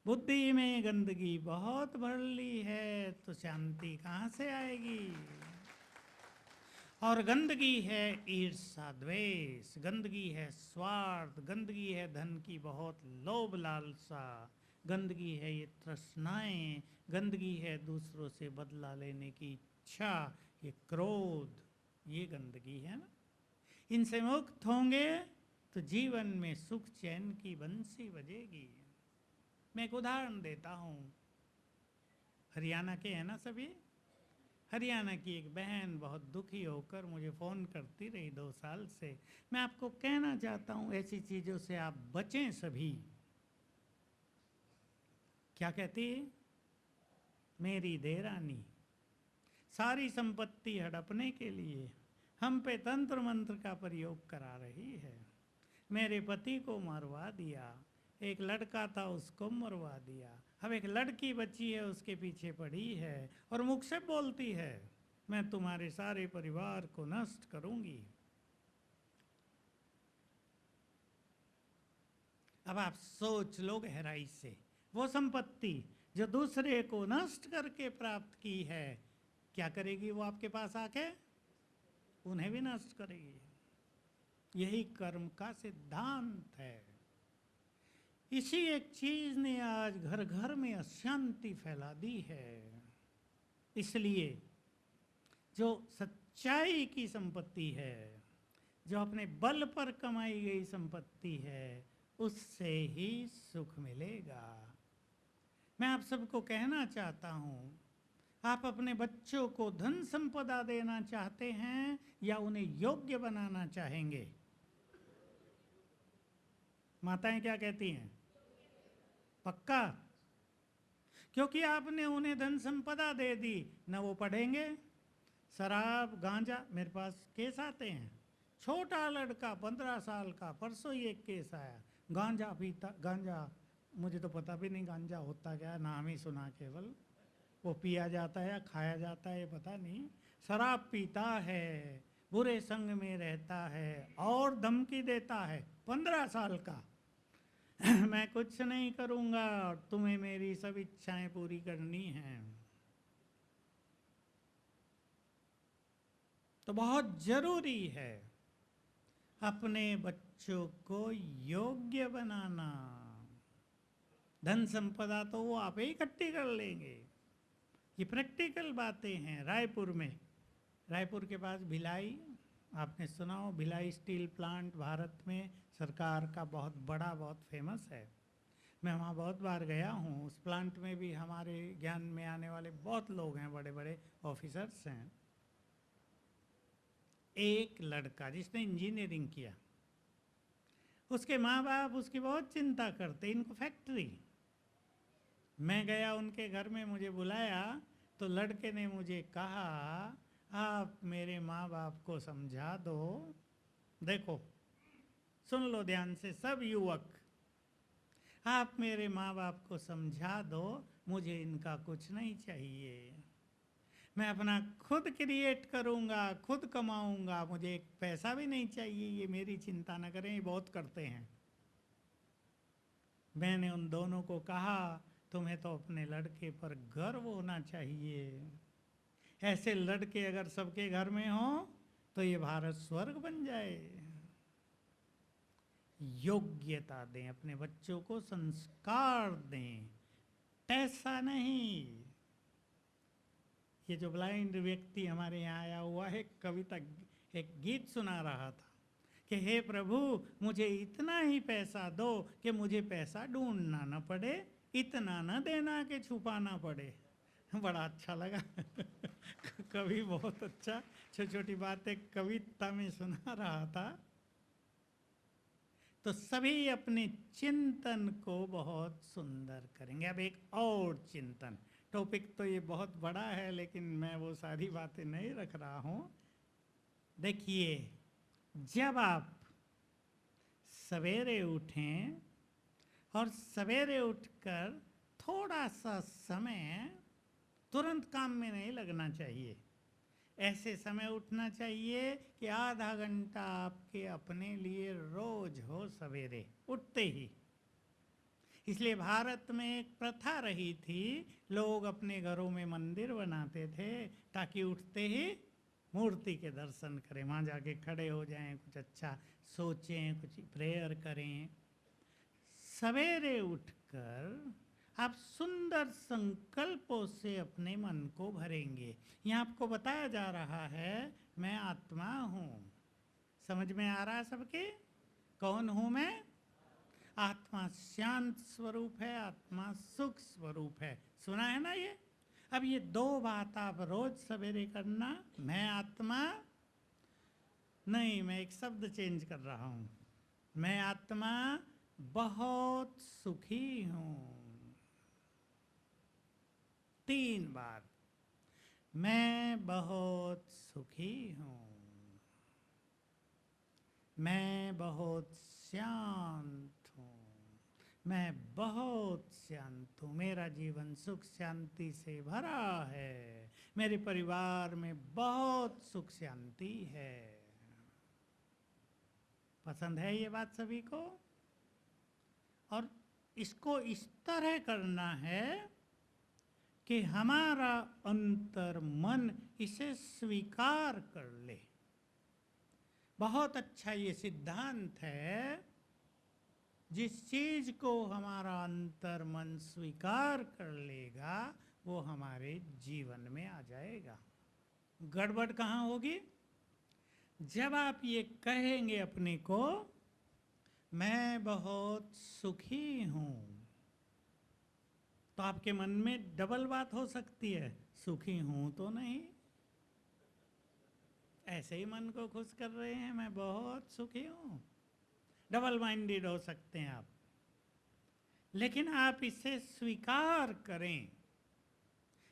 बुद्धि में गंदगी बहुत भर ली है तो शांति कहाँ से आएगी? और गंदगी है ईर्ष्या द्वेष, गंदगी है स्वार्थ, गंदगी है धन की बहुत लोभ लालसा, गंदगी है ये तृष्णाएं, गंदगी है दूसरों से बदला लेने की इच्छा, ये क्रोध, ये गंदगी है ना। इनसे मुक्त होंगे तो जीवन में सुख चैन की बंसी बजेगी। मैं एक उदाहरण देता हूँ। हरियाणा के हैं ना सभी? हरियाणा की एक बहन बहुत दुखी होकर मुझे फ़ोन करती रही 2 साल से। मैं आपको कहना चाहता हूँ ऐसी चीज़ों से आप बचें सभी। क्या कहती है? मेरी देरानी सारी संपत्ति हड़पने के लिए हम पे तंत्र मंत्र का प्रयोग करा रही है। मेरे पति को मरवा दिया, एक लड़का था उसको मरवा दिया, अब एक लड़की बची है उसके पीछे पड़ी है और मुख से बोलती है मैं तुम्हारे सारे परिवार को नष्ट करूंगी। अब आप सोच लो गहराई से, वो संपत्ति जो दूसरे को नष्ट करके प्राप्त की है, क्या करेगी वो आपके पास आके? उन्हें भी नष्ट करेगी। यही कर्म का सिद्धांत है। इसी एक चीज ने आज घर घर में अशांति फैला दी है। इसलिए जो सच्चाई की संपत्ति है, जो अपने बल पर कमाई गई संपत्ति है, उससे ही सुख मिलेगा। मैं आप सबको कहना चाहता हूँ, आप अपने बच्चों को धन संपदा देना चाहते हैं या उन्हें योग्य बनाना चाहेंगे? माताएं क्या कहती हैं? पक्का? क्योंकि आपने उन्हें धन संपदा दे दी, न वो पढ़ेंगे। शराब गांजा, मेरे पास केस आते हैं, छोटा लड़का 15 साल का, परसों ही एक केस आया, गांजा पीता, गांजा मुझे तो पता भी नहीं गांजा होता क्या, नाम ही सुना केवल, वो पिया जाता है या खाया जाता है पता नहीं, शराब पीता है, बुरे संग में रहता है और धमकी देता है 15 साल का मैं कुछ नहीं करूंगा और तुम्हें मेरी सब इच्छाएं पूरी करनी हैं। तो बहुत जरूरी है अपने बच्चों को योग्य बनाना। धन संपदा तो वो आप ही इकट्ठी कर लेंगे। ये प्रैक्टिकल बातें हैं। रायपुर के पास भिलाई, आपने सुना हो, भिलाई स्टील प्लांट भारत में सरकार का बहुत बड़ा, बहुत फेमस है। मैं वहाँ बहुत बार गया हूँ। उस प्लांट में भी हमारे ज्ञान में आने वाले बहुत लोग हैं, बड़े बड़े ऑफिसर्स हैं। एक लड़का जिसने इंजीनियरिंग किया, उसके माँ बाप उसकी बहुत चिंता करते, इनको फैक्ट्री। मैं गया उनके घर में, मुझे बुलाया तो लड़के ने मुझे कहा, आप मेरे माँ बाप को समझा दो। देखो, सुन लो ध्यान से सब युवक, आप मेरे माँ बाप को समझा दो, मुझे इनका कुछ नहीं चाहिए। मैं अपना खुद क्रिएट करूँगा, खुद कमाऊँगा, मुझे एक पैसा भी नहीं चाहिए, ये मेरी चिंता न करें, ये बहुत करते हैं। मैंने उन दोनों को कहा, तुम्हें तो अपने लड़के पर गर्व होना चाहिए। ऐसे लड़के अगर सबके घर में हो तो ये भारत स्वर्ग बन जाए। योग्यता दें, अपने बच्चों को संस्कार दें, पैसा नहीं। ये जो ब्लाइंड व्यक्ति हमारे यहाँ आया हुआ है, कविता, एक गीत सुना रहा था कि हे प्रभु मुझे इतना ही पैसा दो कि मुझे पैसा ढूंढना न पड़े, इतना न देना कि छुपाना पड़े। बड़ा अच्छा लगा कवि बहुत अच्छा छोटी छोटी बातें कविता में सुना रहा था। तो सभी अपने चिंतन को बहुत सुंदर करेंगे। अब एक और चिंतन, टॉपिक तो ये बहुत बड़ा है लेकिन मैं वो सारी बातें नहीं रख रहा हूँ। देखिए, जब आप सवेरे उठें और सवेरे उठकर थोड़ा सा समय, तुरंत काम में नहीं लगना चाहिए, ऐसे समय उठना चाहिए कि आधा घंटा आपके अपने लिए रोज हो सवेरे उठते ही। इसलिए भारत में एक प्रथा रही थी, लोग अपने घरों में मंदिर बनाते थे ताकि उठते ही मूर्ति के दर्शन करें, वहाँ जाके खड़े हो जाएं, कुछ अच्छा सोचें, कुछ प्रेयर करें। सवेरे उठकर आप सुंदर संकल्पों से अपने मन को भरेंगे। यहाँ आपको बताया जा रहा है, मैं आत्मा हूँ। समझ में आ रहा है सबके? कौन हूँ मैं? आत्मा शांत स्वरूप है, आत्मा सुख स्वरूप है। सुना है ना ये? अब ये दो बात आप रोज सवेरे करना। मैं आत्मा नहीं, मैं एक शब्द चेंज कर रहा हूँ। मैं आत्मा बहुत सुखी हूँ। 3 बार, मैं बहुत सुखी हूँ, मैं बहुत शांत हूँ, मैं बहुत शांत हूँ, मेरा जीवन सुख शांति से भरा है, मेरे परिवार में बहुत सुख शांति है। पसंद है ये बात सभी को? और इसको इस तरह करना है कि हमारा अंतर मन इसे स्वीकार कर ले। बहुत अच्छा ये सिद्धांत है, जिस चीज को हमारा अंतर मन स्वीकार कर लेगा वो हमारे जीवन में आ जाएगा। गड़बड़ कहाँ होगी? जब आप ये कहेंगे अपने को, मैं बहुत सुखी हूँ, तो आपके मन में डबल बात हो सकती है, सुखी हूं तो नहीं, ऐसे ही मन को खुश कर रहे हैं, मैं बहुत सुखी हूं। डबल माइंडेड हो सकते हैं आप, लेकिन आप इसे स्वीकार करें।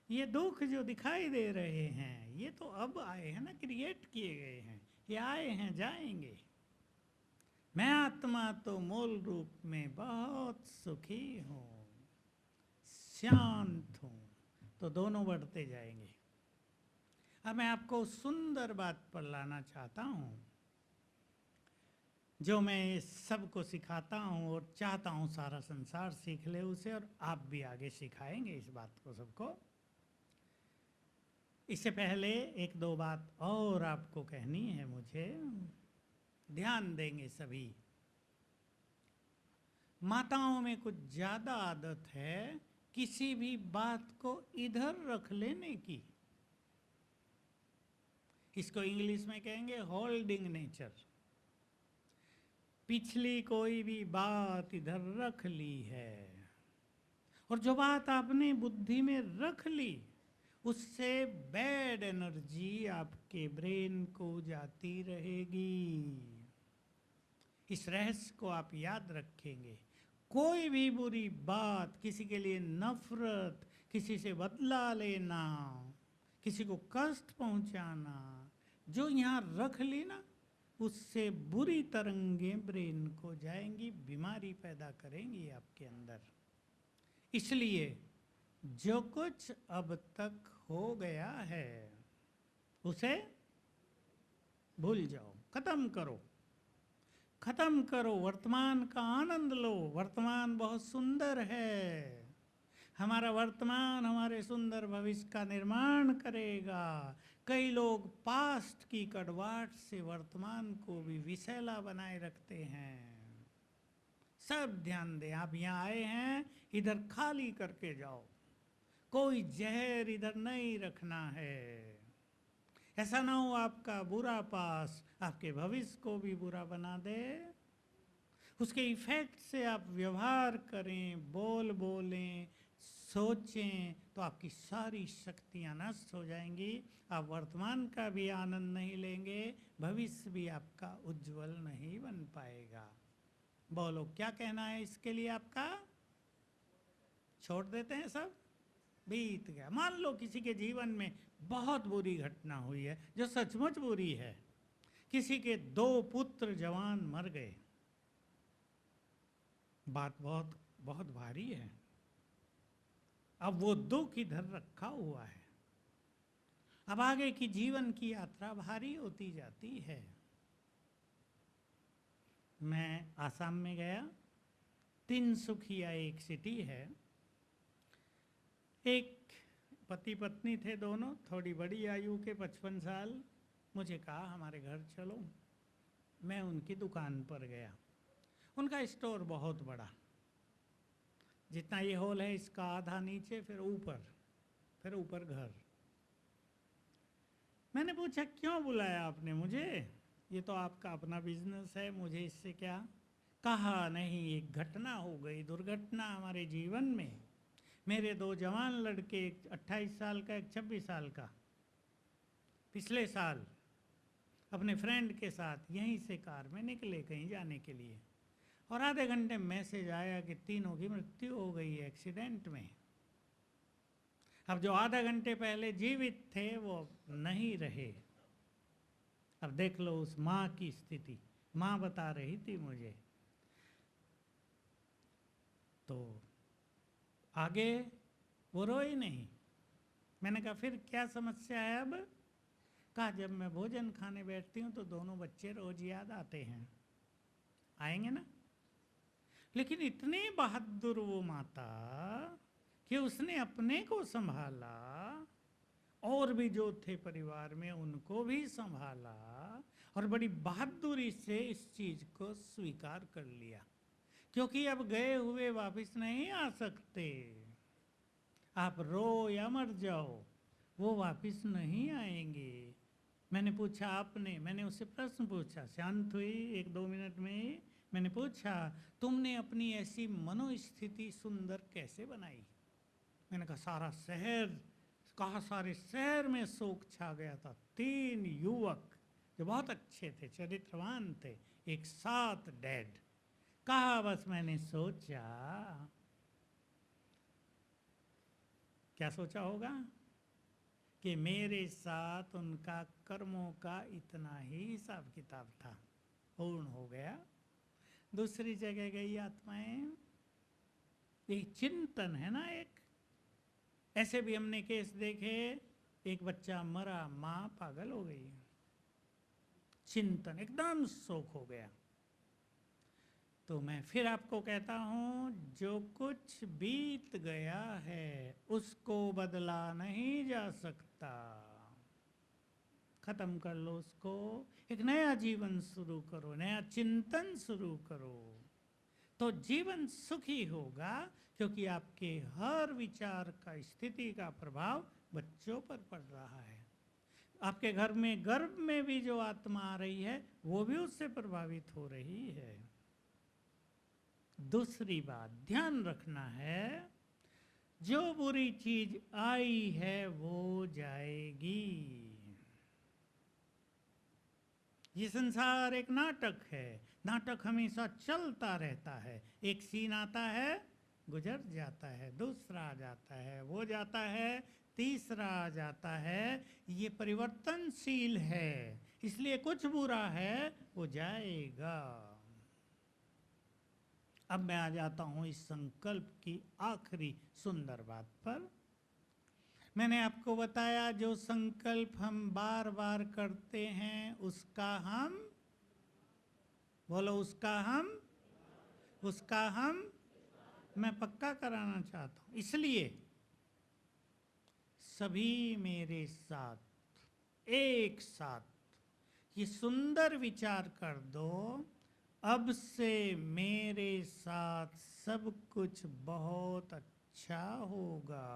ये दुख जो दिखाई दे रहे हैं ये तो अब आए हैं ना, क्रिएट किए गए हैं, ये आए हैं जाएंगे। मैं आत्मा तो मूल रूप में बहुत सुखी हूँ, शांत हूँ, तो दोनों बढ़ते जाएंगे। अब मैं आपको सुंदर बात पर लाना चाहता हूँ, जो मैं सबको सिखाता हूँ और चाहता हूँ सारा संसार सीख ले उसे, और आप भी आगे सिखाएंगे इस बात को सबको। इससे पहले एक दो बात और आपको कहनी है मुझे, ध्यान देंगे सभी। माताओं में कुछ ज़्यादा आदत है किसी भी बात को इधर रख लेने की। इसको इंग्लिश में कहेंगे होल्डिंग नेचर। पिछली कोई भी बात इधर रख ली है, और जो बात आपने बुद्धि में रख ली उससे बैड एनर्जी आपके ब्रेन को जाती रहेगी। इस रहस्य को आप याद रखेंगे। कोई भी बुरी बात, किसी के लिए नफरत, किसी से बदला लेना, किसी को कष्ट पहुंचाना, जो यहाँ रख ली ना, उससे बुरी तरंगें ब्रेन को जाएंगी, बीमारी पैदा करेंगी आपके अंदर। इसलिए जो कुछ अब तक हो गया है उसे भूल जाओ, खत्म करो, खत्म करो। वर्तमान का आनंद लो। वर्तमान बहुत सुंदर है। हमारा वर्तमान हमारे सुंदर भविष्य का निर्माण करेगा। कई लोग पास्ट की कड़वाहट से वर्तमान को भी विषैला बनाए रखते हैं। सब ध्यान दें, आप यहाँ आए हैं, इधर खाली करके जाओ। कोई जहर इधर नहीं रखना है। ऐसा ना हो आपका बुरा पास आपके भविष्य को भी बुरा बना दे। उसके इफेक्ट से आप व्यवहार करें, बोलें, सोचें, तो आपकी सारी शक्तियां नष्ट हो जाएंगी। आप वर्तमान का भी आनंद नहीं लेंगे, भविष्य भी आपका उज्जवल नहीं बन पाएगा। बोलो, क्या कहना है इसके लिए आपका? छोड़ देते हैं सब, बीत गया। मान लो किसी के जीवन में बहुत बुरी घटना हुई है, जो सचमुच बुरी है। किसी के 2 पुत्र जवान मर गए। बात बहुत बहुत भारी है। अब वो दुख इधर रखा हुआ है। अब आगे की जीवन की यात्रा भारी होती जाती है। मैं आसाम में गया। तिनसुकिया एक सिटी है। एक पति पत्नी थे दोनों, थोड़ी बड़ी आयु के, 55 साल। मुझे कहा हमारे घर चलो। मैं उनकी दुकान पर गया। उनका स्टोर बहुत बड़ा, जितना ये हॉल है इसका आधा नीचे, फिर ऊपर घर। मैंने पूछा क्यों बुलाया आपने मुझे? ये तो आपका अपना बिजनेस है, मुझे इससे क्या? कहा नहीं, एक घटना हो गई, दुर्घटना हमारे जीवन में। मेरे 2 जवान लड़के, एक 28 साल का, एक 26 साल का, पिछले साल अपने फ्रेंड के साथ यहीं से कार में निकले कहीं जाने के लिए, और आधे घंटे मैसेज आया कि तीनों की मृत्यु हो गई एक्सीडेंट में। अब जो आधा घंटे पहले जीवित थे वो नहीं रहे। अब देख लो उस माँ की स्थिति। माँ बता रही थी मुझे। तो आगे वो रोई नहीं। मैंने कहा फिर क्या समस्या है अब? कहा जब मैं भोजन खाने बैठती हूँ तो दोनों बच्चे रोज याद आते हैं। आएंगे ना? लेकिन इतनी बहादुर वो माता कि उसने अपने को संभाला, और भी जो थे परिवार में उनको भी संभाला, और बड़ी बहादुरी से इस चीज को स्वीकार कर लिया। क्योंकि अब गए हुए वापस नहीं आ सकते। आप रो या मर जाओ, वो वापस नहीं आएंगे। मैंने पूछा मैंने उससे प्रश्न पूछा, शांत हुई 1-2 मिनट में। मैंने पूछा तुमने अपनी ऐसी मनोस्थिति सुंदर कैसे बनाई? मैंने कहा सारे शहर में शोक छा गया था। 3 युवक जो बहुत अच्छे थे, चरित्रवान थे, एक साथ डेड। कहा बस मैंने सोचा, क्या सोचा होगा? कि मेरे साथ उनका कर्मों का इतना ही हिसाब किताब था, पूर्ण हो गया। दूसरी जगह गई आत्माएं। ये चिंतन है ना, एक ऐसे भी हमने केस देखे, एक बच्चा मरा, माँ पागल हो गई, चिंतन एकदम शोक हो गया। तो मैं फिर आपको कहता हूं, जो कुछ बीत गया है उसको बदला नहीं जा सकता। खत्म कर लो उसको, एक नया जीवन शुरू करो, नया चिंतन शुरू करो, तो जीवन सुखी होगा। क्योंकि आपके हर विचार का, स्थिति का प्रभाव बच्चों पर पड़ रहा है। आपके घर में गर्भ में भी जो आत्मा आ रही है वो भी उससे प्रभावित हो रही है। दूसरी बात ध्यान रखना है, जो बुरी चीज आई है वो जाएगी। ये संसार एक नाटक है, नाटक हमेशा चलता रहता है। एक सीन आता है, गुजर जाता है, दूसरा आ जाता है, वो जाता है, तीसरा आ जाता है। ये परिवर्तनशील है, इसलिए कुछ बुरा है वो जाएगा। अब मैं आ जाता हूं इस संकल्प की आखिरी सुंदर बात पर। मैंने आपको बताया, जो संकल्प हम बार बार करते हैं उसका हम, बोलो उसका हम मैं पक्का कराना चाहता हूं। इसलिए सभी मेरे साथ एक साथ ये सुंदर विचार कर दो, अब से मेरे साथ सब कुछ बहुत अच्छा होगा।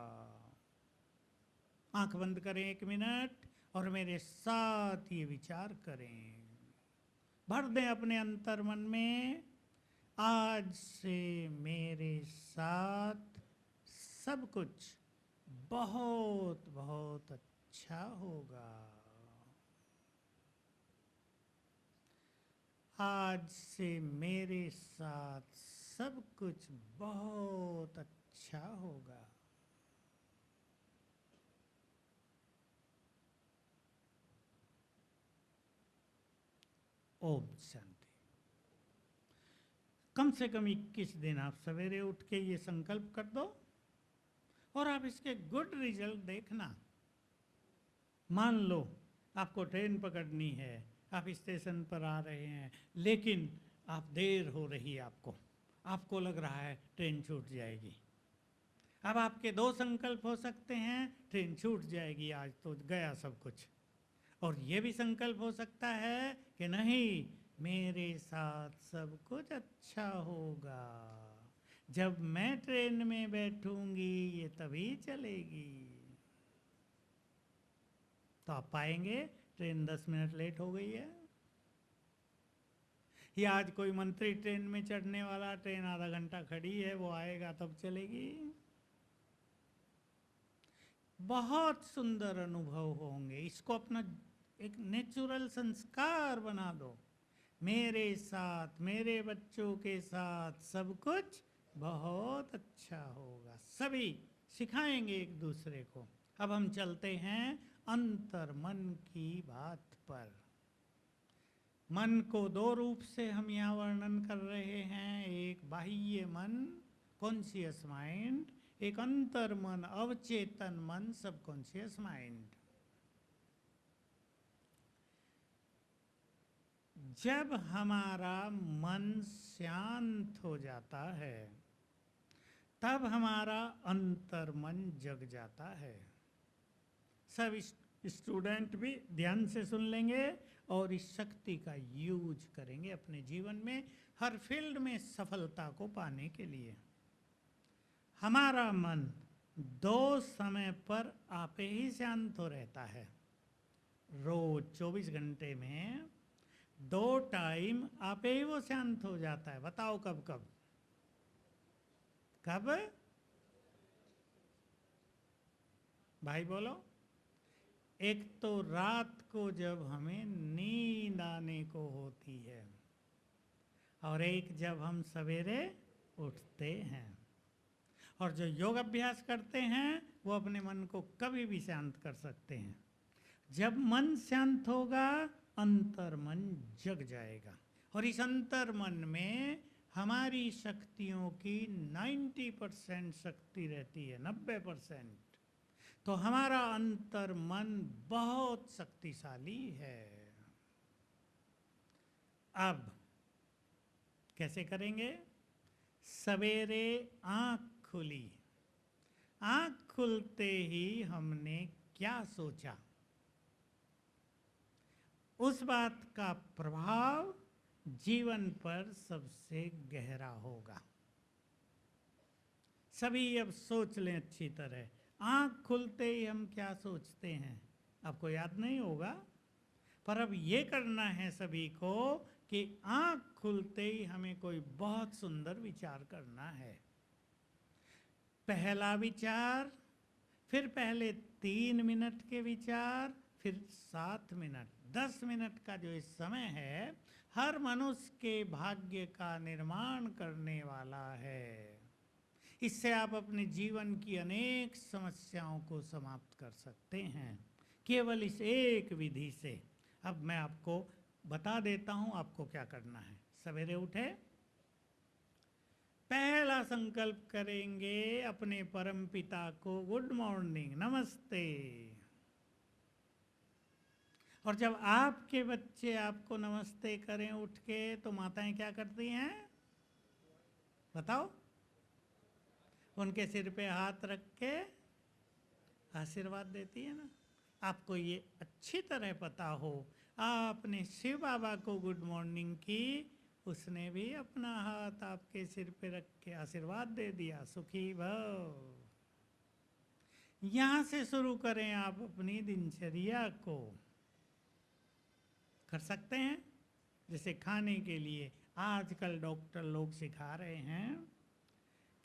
आंख बंद करें 1 मिनट और मेरे साथ ये विचार करें, भर दें अपने अंतर मन में, आज से मेरे साथ सब कुछ बहुत बहुत अच्छा होगा। आज से मेरे साथ सब कुछ बहुत अच्छा होगा। ओम शांति। कम से कम 21 दिन आप सवेरे उठ के ये संकल्प कर दो और आप इसके गुड रिजल्ट देखना। मान लो आपको ट्रेन पकड़नी है, आप स्टेशन पर आ रहे हैं, लेकिन आप देर हो रही है, आपको लग रहा है ट्रेन छूट जाएगी। अब आपके 2 संकल्प हो सकते हैं, ट्रेन छूट जाएगी आज तो गया सब कुछ। और ये भी संकल्प हो सकता है कि नहीं, मेरे साथ सब कुछ अच्छा होगा, जब मैं ट्रेन में बैठूंगी ये तभी चलेगी। तो आप पाएंगे ट्रेन 10 मिनट लेट हो गई है, या आज कोई मंत्री ट्रेन में चढ़ने वाला, ट्रेन आधा घंटा खड़ी है, वो आएगा तब चलेगी। बहुत सुंदर अनुभव होंगे। इसको अपना एक नेचुरल संस्कार बना दो, मेरे साथ, मेरे बच्चों के साथ सब कुछ बहुत अच्छा होगा। सभी सिखाएंगे एक दूसरे को। अब हम चलते हैं अंतर मन की बात पर। मन को 2 रूप से हम यहाँ वर्णन कर रहे हैं, एक बाह्य मन, कॉन्शियस माइंड, एक अंतर मन, अवचेतन मन, सबकॉन्शियस माइंड। जब हमारा मन शांत हो जाता है तब हमारा अंतर मन जग जाता है। सब स्टूडेंट भी ध्यान से सुन लेंगे और इस शक्ति का यूज करेंगे अपने जीवन में, हर फील्ड में सफलता को पाने के लिए। हमारा मन 2 समय पर आपे ही शांत हो रहता है। रोज 24 घंटे में 2 टाइम आपे ही वो शांत हो जाता है। बताओ कब कब? कब भाई बोलो? एक तो रात को जब हमें नींद आने को होती है, और एक जब हम सवेरे उठते हैं। और जो योग अभ्यास करते हैं वो अपने मन को कभी भी शांत कर सकते हैं। जब मन शांत होगा अंतर मन जग जाएगा, और इस अंतर मन में हमारी शक्तियों की 90% शक्ति रहती है, 90%। तो हमारा अंतर मन बहुत शक्तिशाली है। अब कैसे करेंगे? सवेरे आंख खुली, आंख खुलते ही हमने क्या सोचा, उस बात का प्रभाव जीवन पर सबसे गहरा होगा। सभी अब सोच लें अच्छी तरह, आंख खुलते ही हम क्या सोचते हैं? आपको याद नहीं होगा, पर अब ये करना है सभी को कि आंख खुलते ही हमें कोई बहुत सुंदर विचार करना है। पहला विचार, फिर पहले 3 मिनट के विचार, फिर 7 मिनट, 10 मिनट का जो इस समय है, हर मनुष्य के भाग्य का निर्माण करने वाला है। इससे आप अपने जीवन की अनेक समस्याओं को समाप्त कर सकते हैं, केवल इस एक विधि से। अब मैं आपको बता देता हूं आपको क्या करना है। सवेरे उठे, पहला संकल्प करेंगे अपने परम पिता को गुड मॉर्निंग, नमस्ते। और जब आपके बच्चे आपको नमस्ते करें उठ के, तो माताएं क्या करती हैं? बताओ। उनके सिर पे हाथ रख के आशीर्वाद देती है ना। आपको ये अच्छी तरह पता हो, आपने शिव बाबा को गुड मॉर्निंग की, उसने भी अपना हाथ आपके सिर पे रख के आशीर्वाद दे दिया, सुखी भव। यहां से शुरू करें आप अपनी दिनचर्या को। कर सकते हैं। जैसे खाने के लिए आजकल डॉक्टर लोग सिखा रहे हैं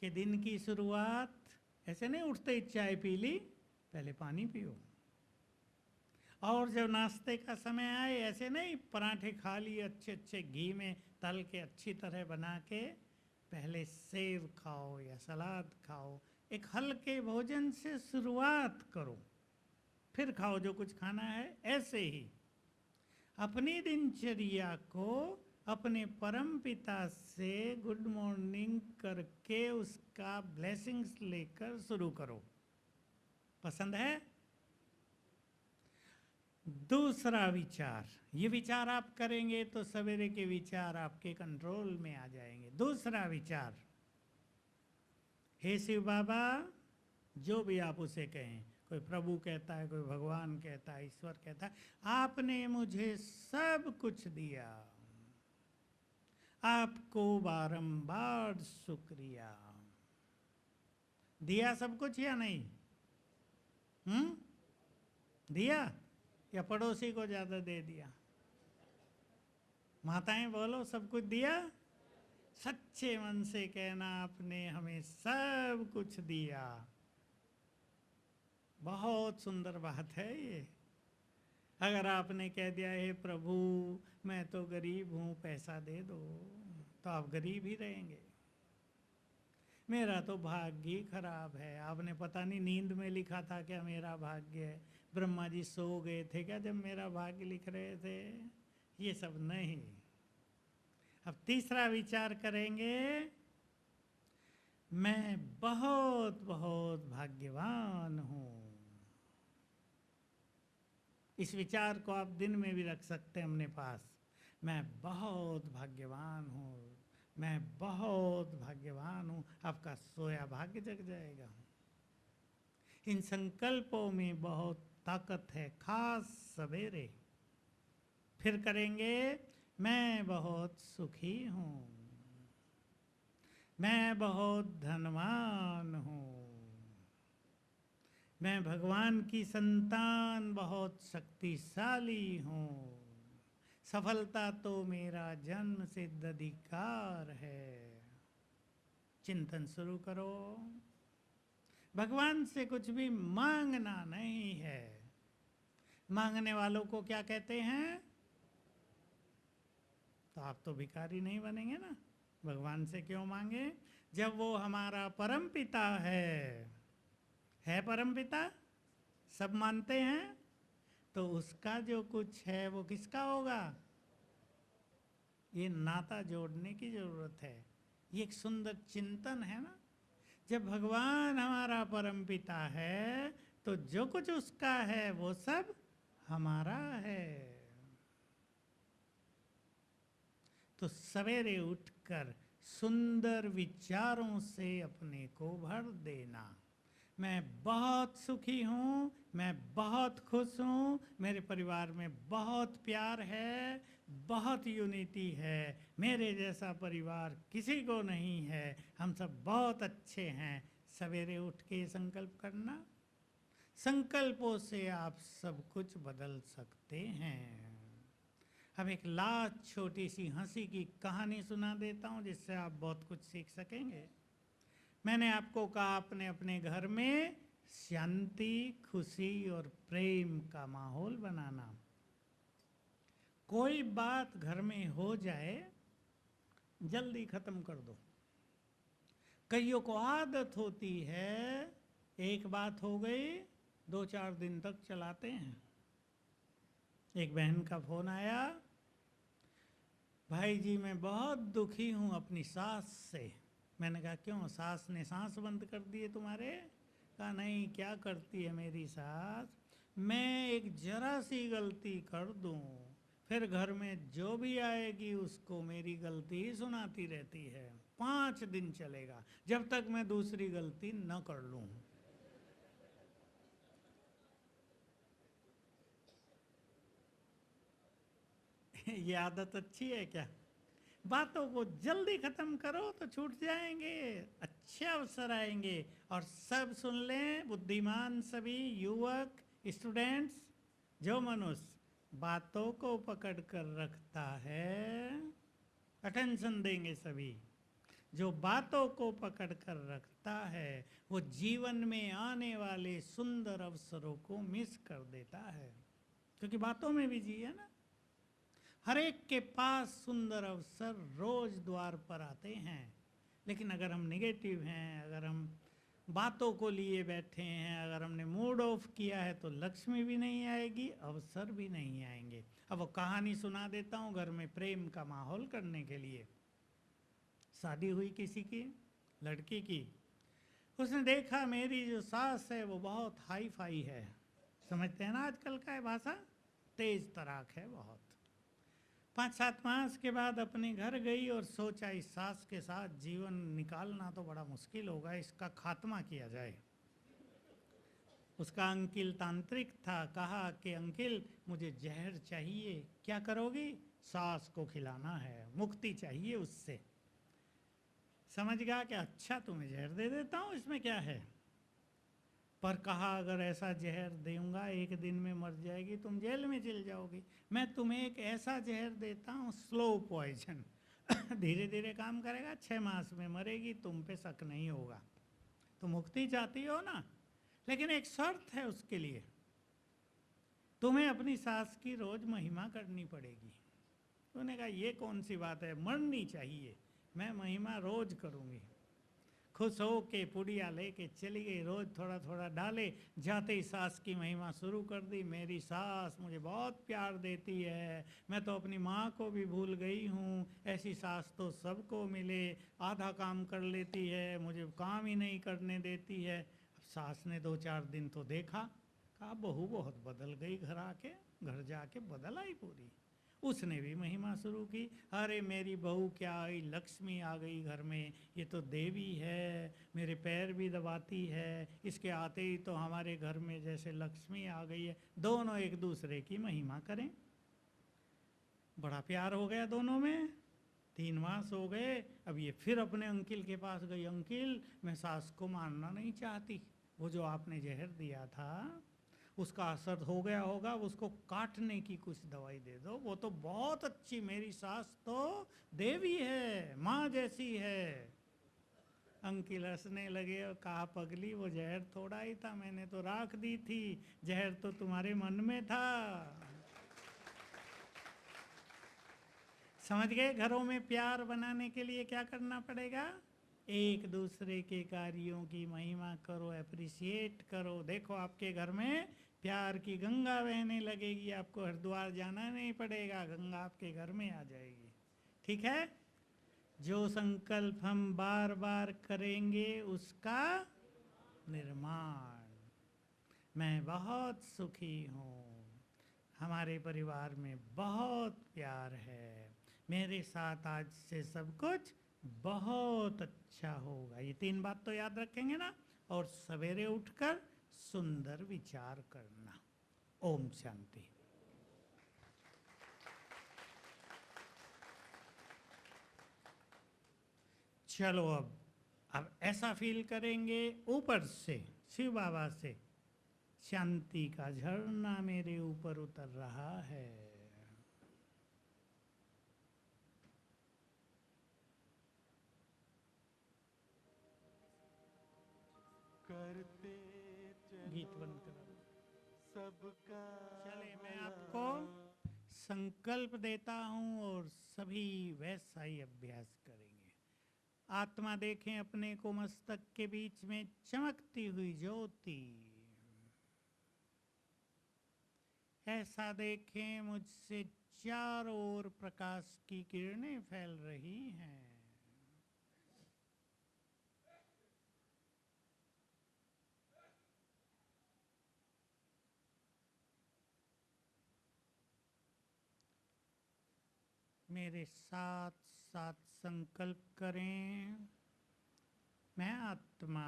कि दिन की शुरुआत ऐसे नहीं, उठते ही चाय पी ली, पहले पानी पियो। और जब नाश्ते का समय आए, ऐसे नहीं पराठे खा लिए अच्छे अच्छे घी में तल के अच्छी तरह बना के, पहले सेव खाओ या सलाद खाओ। एक हल्के भोजन से शुरुआत करो, फिर खाओ जो कुछ खाना है। ऐसे ही अपनी दिनचर्या को अपने परम पिता से गुड मॉर्निंग करके उसका ब्लेसिंग्स लेकर शुरू करो। पसंद है? दूसरा विचार, ये विचार आप करेंगे तो सवेरे के विचार आपके कंट्रोल में आ जाएंगे। दूसरा विचार, हे शिव बाबा, जो भी आप उसे कहें, कोई प्रभु कहता है, कोई भगवान कहता है, ईश्वर कहता है, आपने मुझे सब कुछ दिया, आपको बारंबार शुक्रिया। दिया सब कुछ या नहीं? दिया या पड़ोसी को ज्यादा दे दिया? माताएं बोलो, सब कुछ दिया? सच्चे मन से कहना, आपने हमें सब कुछ दिया। बहुत सुंदर बात है ये। अगर आपने कह दिया, हे प्रभु मैं तो गरीब हूं, पैसा दे दो, तो आप गरीब ही रहेंगे। मेरा तो भाग्य ही खराब है, आपने पता नहीं नींद में लिखा था क्या मेरा भाग्य है? ब्रह्मा जी सो गए थे क्या जब मेरा भाग्य लिख रहे थे? ये सब नहीं। अब तीसरा विचार करेंगे, मैं बहुत बहुत भाग्यवान हूं। इस विचार को आप दिन में भी रख सकते हैं अपने पास। मैं बहुत भाग्यवान हूँ, मैं बहुत भाग्यवान हूँ। आपका सोया भाग्य जग जाएगा। इन संकल्पों में बहुत ताकत है, खास सवेरे। फिर करेंगे, मैं बहुत सुखी हूँ, मैं बहुत धनवान हूँ, मैं भगवान की संतान बहुत शक्तिशाली हूँ, सफलता तो मेरा जन्म सिद्ध अधिकार है। चिंतन शुरू करो। भगवान से कुछ भी मांगना नहीं है। मांगने वालों को क्या कहते हैं? तो आप तो भिखारी नहीं बनेंगे ना। भगवान से क्यों मांगे जब वो हमारा परम पिता है परम पिता, सब मानते हैं, तो उसका जो कुछ है वो किसका होगा? ये नाता जोड़ने की जरूरत है। ये एक सुंदर चिंतन है ना। जब भगवान हमारा परम पिता है, तो जो कुछ उसका है वो सब हमारा है। तो सवेरे उठकर सुंदर विचारों से अपने को भर देना। मैं बहुत सुखी हूँ, मैं बहुत खुश हूँ, मेरे परिवार में बहुत प्यार है, बहुत यूनिटी है, मेरे जैसा परिवार किसी को नहीं है, हम सब बहुत अच्छे हैं। सवेरे उठ के संकल्प करना। संकल्पों से आप सब कुछ बदल सकते हैं। अब एक लास्ट छोटी सी हंसी की कहानी सुना देता हूँ जिससे आप बहुत कुछ सीख सकेंगे। मैंने आपको कहा अपने अपने घर में शांति, खुशी और प्रेम का माहौल बनाना। कोई बात घर में हो जाए जल्दी खत्म कर दो। कईयों को आदत होती है, एक बात हो गई 2-4 दिन तक चलाते हैं। एक बहन का फोन आया, भाई जी मैं बहुत दुखी हूँ अपनी सास से। मैंने कहा क्यों, सास ने सांस बंद कर दिए तुम्हारे? कहा नहीं, क्या करती है मेरी सास, मैं एक जरा सी गलती कर दूँ फिर घर में जो भी आएगी उसको मेरी गलती ही सुनाती रहती है। 5 दिन चलेगा जब तक मैं दूसरी गलती न कर लूँ। ये आदत अच्छी है क्या? बातों को जल्दी खत्म करो तो छूट जाएंगे, अच्छे अवसर आएंगे। और सब सुन लें, बुद्धिमान सभी युवक, स्टूडेंट्स, जो मनुष्य बातों को पकड़ कर रखता है, अटेंशन देंगे सभी, जो बातों को पकड़ कर रखता है वो जीवन में आने वाले सुंदर अवसरों को मिस कर देता है। क्योंकि बातों में भी जी है ना। हर एक के पास सुंदर अवसर रोज द्वार पर आते हैं, लेकिन अगर हम निगेटिव हैं, अगर हम बातों को लिए बैठे हैं, अगर हमने मूड ऑफ किया है तो लक्ष्मी भी नहीं आएगी, अवसर भी नहीं आएंगे। अब वो कहानी सुना देता हूँ घर में प्रेम का माहौल करने के लिए। शादी हुई किसी की, लड़की की। उसने देखा मेरी जो सास है वो बहुत हाई फाई है, समझते हैं ना आजकल का है भाषा, तेज तराक है बहुत। 5-7 मास के बाद अपने घर गई और सोचा इस सास के साथ जीवन निकालना तो बड़ा मुश्किल होगा, इसका खात्मा किया जाए। उसका अंकिल तांत्रिक था, कहा कि अंकिल मुझे जहर चाहिए, क्या करोगी? सास को खिलाना है, मुक्ति चाहिए उससे। समझ गया कि अच्छा तुम्हें जहर दे देता हूँ, इसमें क्या है। पर कहा अगर ऐसा जहर दूंगा 1 दिन में मर जाएगी, तुम जेल में चल जाओगी। मैं तुम्हें एक ऐसा जहर देता हूँ स्लो पॉइजन, धीरे धीरे काम करेगा, 6 मास में मरेगी, तुम पे शक नहीं होगा। तो मुक्ति चाहती हो ना, लेकिन एक शर्त है उसके लिए, तुम्हें अपनी सास की रोज महिमा करनी पड़ेगी। उन्होंने कहा ये कौन सी बात है, मरनी चाहिए, मैं महिमा रोज करूँगी। खुश हो के पुड़िया लेके चली गई, रोज थोड़ा थोड़ा डाले, जाते ही सास की महिमा शुरू कर दी। मेरी सास मुझे बहुत प्यार देती है, मैं तो अपनी माँ को भी भूल गई हूँ, ऐसी सास तो सबको मिले, आधा काम कर लेती है, मुझे काम ही नहीं करने देती है। अब सास ने 2-4 दिन तो देखा, कहा बहू बहुत बदल गई, घर जाके बदल आई पूरी। उसने भी महिमा शुरू की, अरे मेरी बहू क्या आई, लक्ष्मी आ गई घर में, ये तो देवी है, मेरे पैर भी दबाती है, इसके आते ही तो हमारे घर में जैसे लक्ष्मी आ गई है। दोनों एक दूसरे की महिमा करें, बड़ा प्यार हो गया दोनों में। 3 मास हो गए, अब ये फिर अपने अंकिल के पास गई, अंकिल मैं सास को मारना नहीं चाहती, वो जो आपने जहर दिया था उसका असर हो गया होगा, उसको काटने की कुछ दवाई दे दो, वो तो बहुत अच्छी, मेरी सास तो देवी है, माँ जैसी है। अंकिल हंसने लगे और कहा पगली वो जहर थोड़ा ही था, मैंने तो राख दी थी, जहर तो तुम्हारे मन में था। समझ गए? घरों में प्यार बनाने के लिए क्या करना पड़ेगा? एक दूसरे के कार्यों की महिमा करो, अप्रिशिएट करो। देखो आपके घर में प्यार की गंगा बहने लगेगी, आपको हरिद्वार जाना नहीं पड़ेगा, गंगा आपके घर में आ जाएगी। ठीक है? जो संकल्प हम बार बार करेंगे उसका निर्माण। मैं बहुत सुखी हूँ, हमारे परिवार में बहुत प्यार है, मेरे साथ आज से सब कुछ बहुत अच्छा होगा। ये 3 बात तो याद रखेंगे ना। और सवेरे उठकर सुंदर विचार करना। ओम शांति। चलो अब ऐसा फील करेंगे ऊपर से, शिव बाबा से शांति का झरना मेरे ऊपर उतर रहा है। करते गीत चलो बंद करा दो। सबका चले मैं आपको भला। संकल्प देता हूँ और सभी वैसा ही अभ्यास करेंगे। आत्मा देखें अपने को मस्तक के बीच में चमकती हुई ज्योति। ऐसा देखें मुझसे चारों ओर प्रकाश की किरणें फैल रही हैं। मेरे साथ साथ संकल्प करें, मैं आत्मा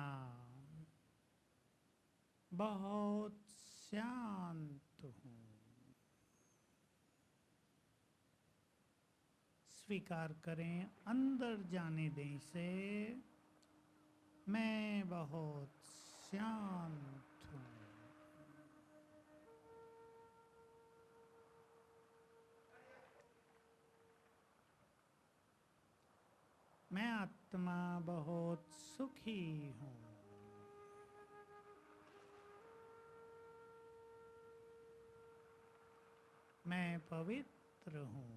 बहुत शांत हूँ। स्वीकार करें, अंदर जाने दें इसे, मैं बहुत शांत हूँ। मैं आत्मा बहुत सुखी हूँ। मैं पवित्र हूँ।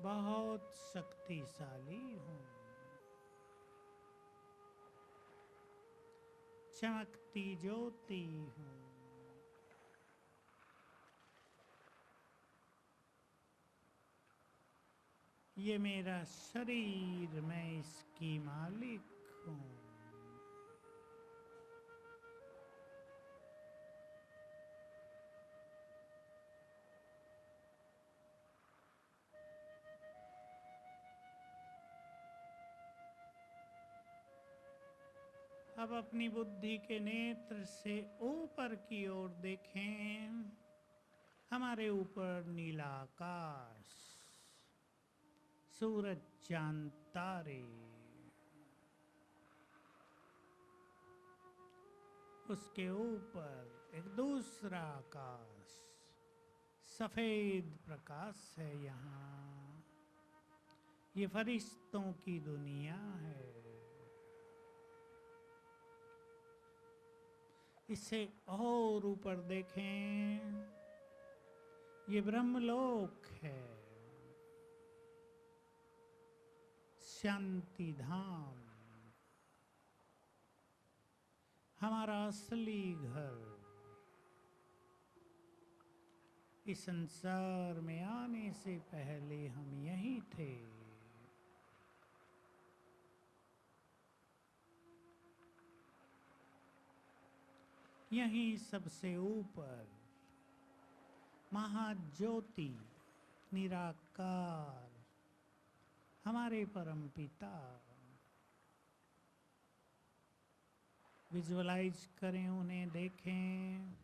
बहुत शक्तिशाली हूँ। चमकती ज्योति हूँ। ये मेरा शरीर, मैं इसकी मालिक हूँ। अब अपनी बुद्धि के नेत्र से ऊपर की ओर देखें। हमारे ऊपर नीला आकाश, सूरज, चांद, तारे। उसके ऊपर एक दूसरा आकाश, सफेद प्रकाश है। यहाँ ये फरिश्तों की दुनिया है। इससे और ऊपर देखें, ये ब्रह्मलोक है, शांति धाम, हमारा असली घर। इस संसार में आने से पहले हम यहीं थे। यहीं सबसे ऊपर महाज्योति निराकार, हमारे परम पिता। विजुअलाइज करें, उन्हें देखें।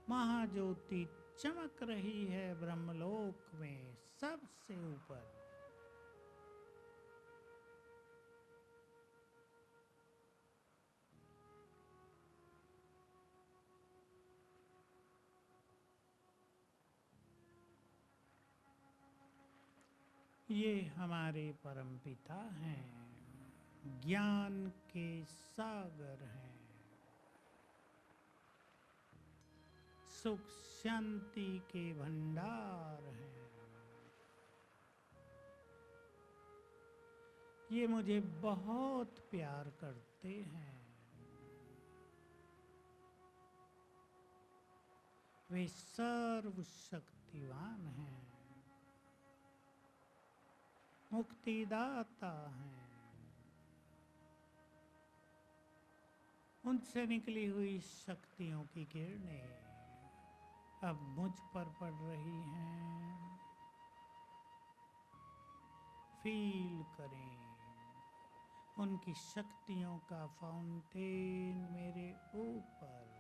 महाज्योति चमक रही है ब्रह्मलोक में सबसे ऊपर। ये हमारे परमपिता हैं, ज्ञान के सागर हैं, सुख शांति के भंडार हैं। ये मुझे बहुत प्यार करते हैं। वे सर्वशक्तिवान हैं, मुक्तिदाता हैं। उनसे निकली हुई शक्तियों की किरणें अब मुझ पर पड़ रही हैं। फील करें उनकी शक्तियों का फाउंटेन मेरे ऊपर।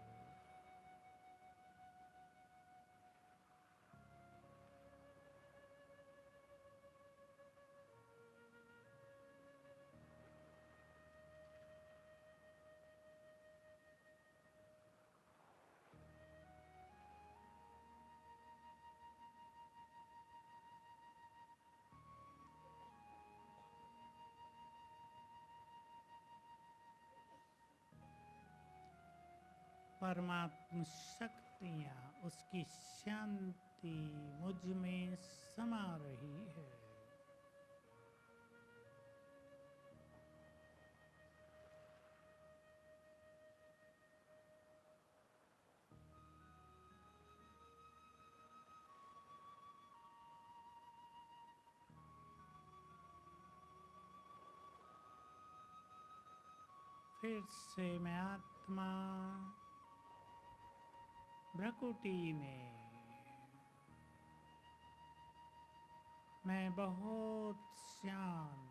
परमात्म शक्तियाँ उसकी शांति मुझ में समा रही है। फिर से मैं आत्मा भ्रकुटी में मैं बहुत शांत,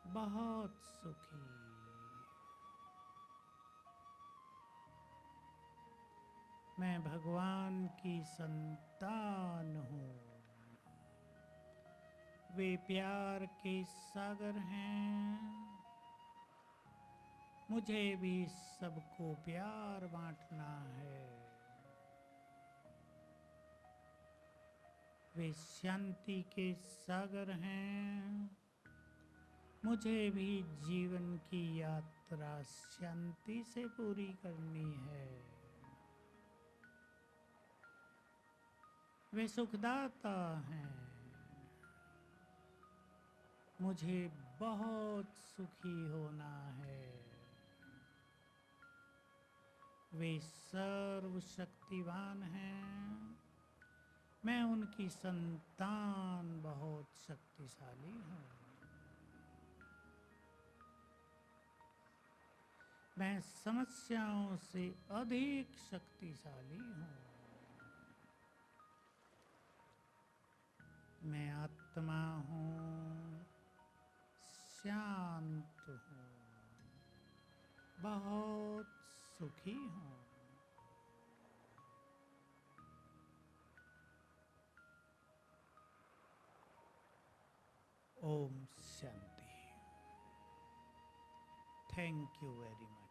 बहुत सुखी, मैं भगवान की संतान हूँ। वे प्यार के सागर हैं, मुझे भी सबको प्यार बांटना है। वे शांति के सागर हैं, मुझे भी जीवन की यात्रा शांति से पूरी करनी है। वे सुखदाता हैं, मुझे बहुत सुखी होना है। वे सर्वशक्तिवान हैं, मैं उनकी संतान बहुत शक्तिशाली हूँ। मैं समस्याओं से अधिक शक्तिशाली हूँ। मैं आत्मा हूँ, शांत हूँ, बहुत सुखी हूँ। ओम शांति। Thank you very much.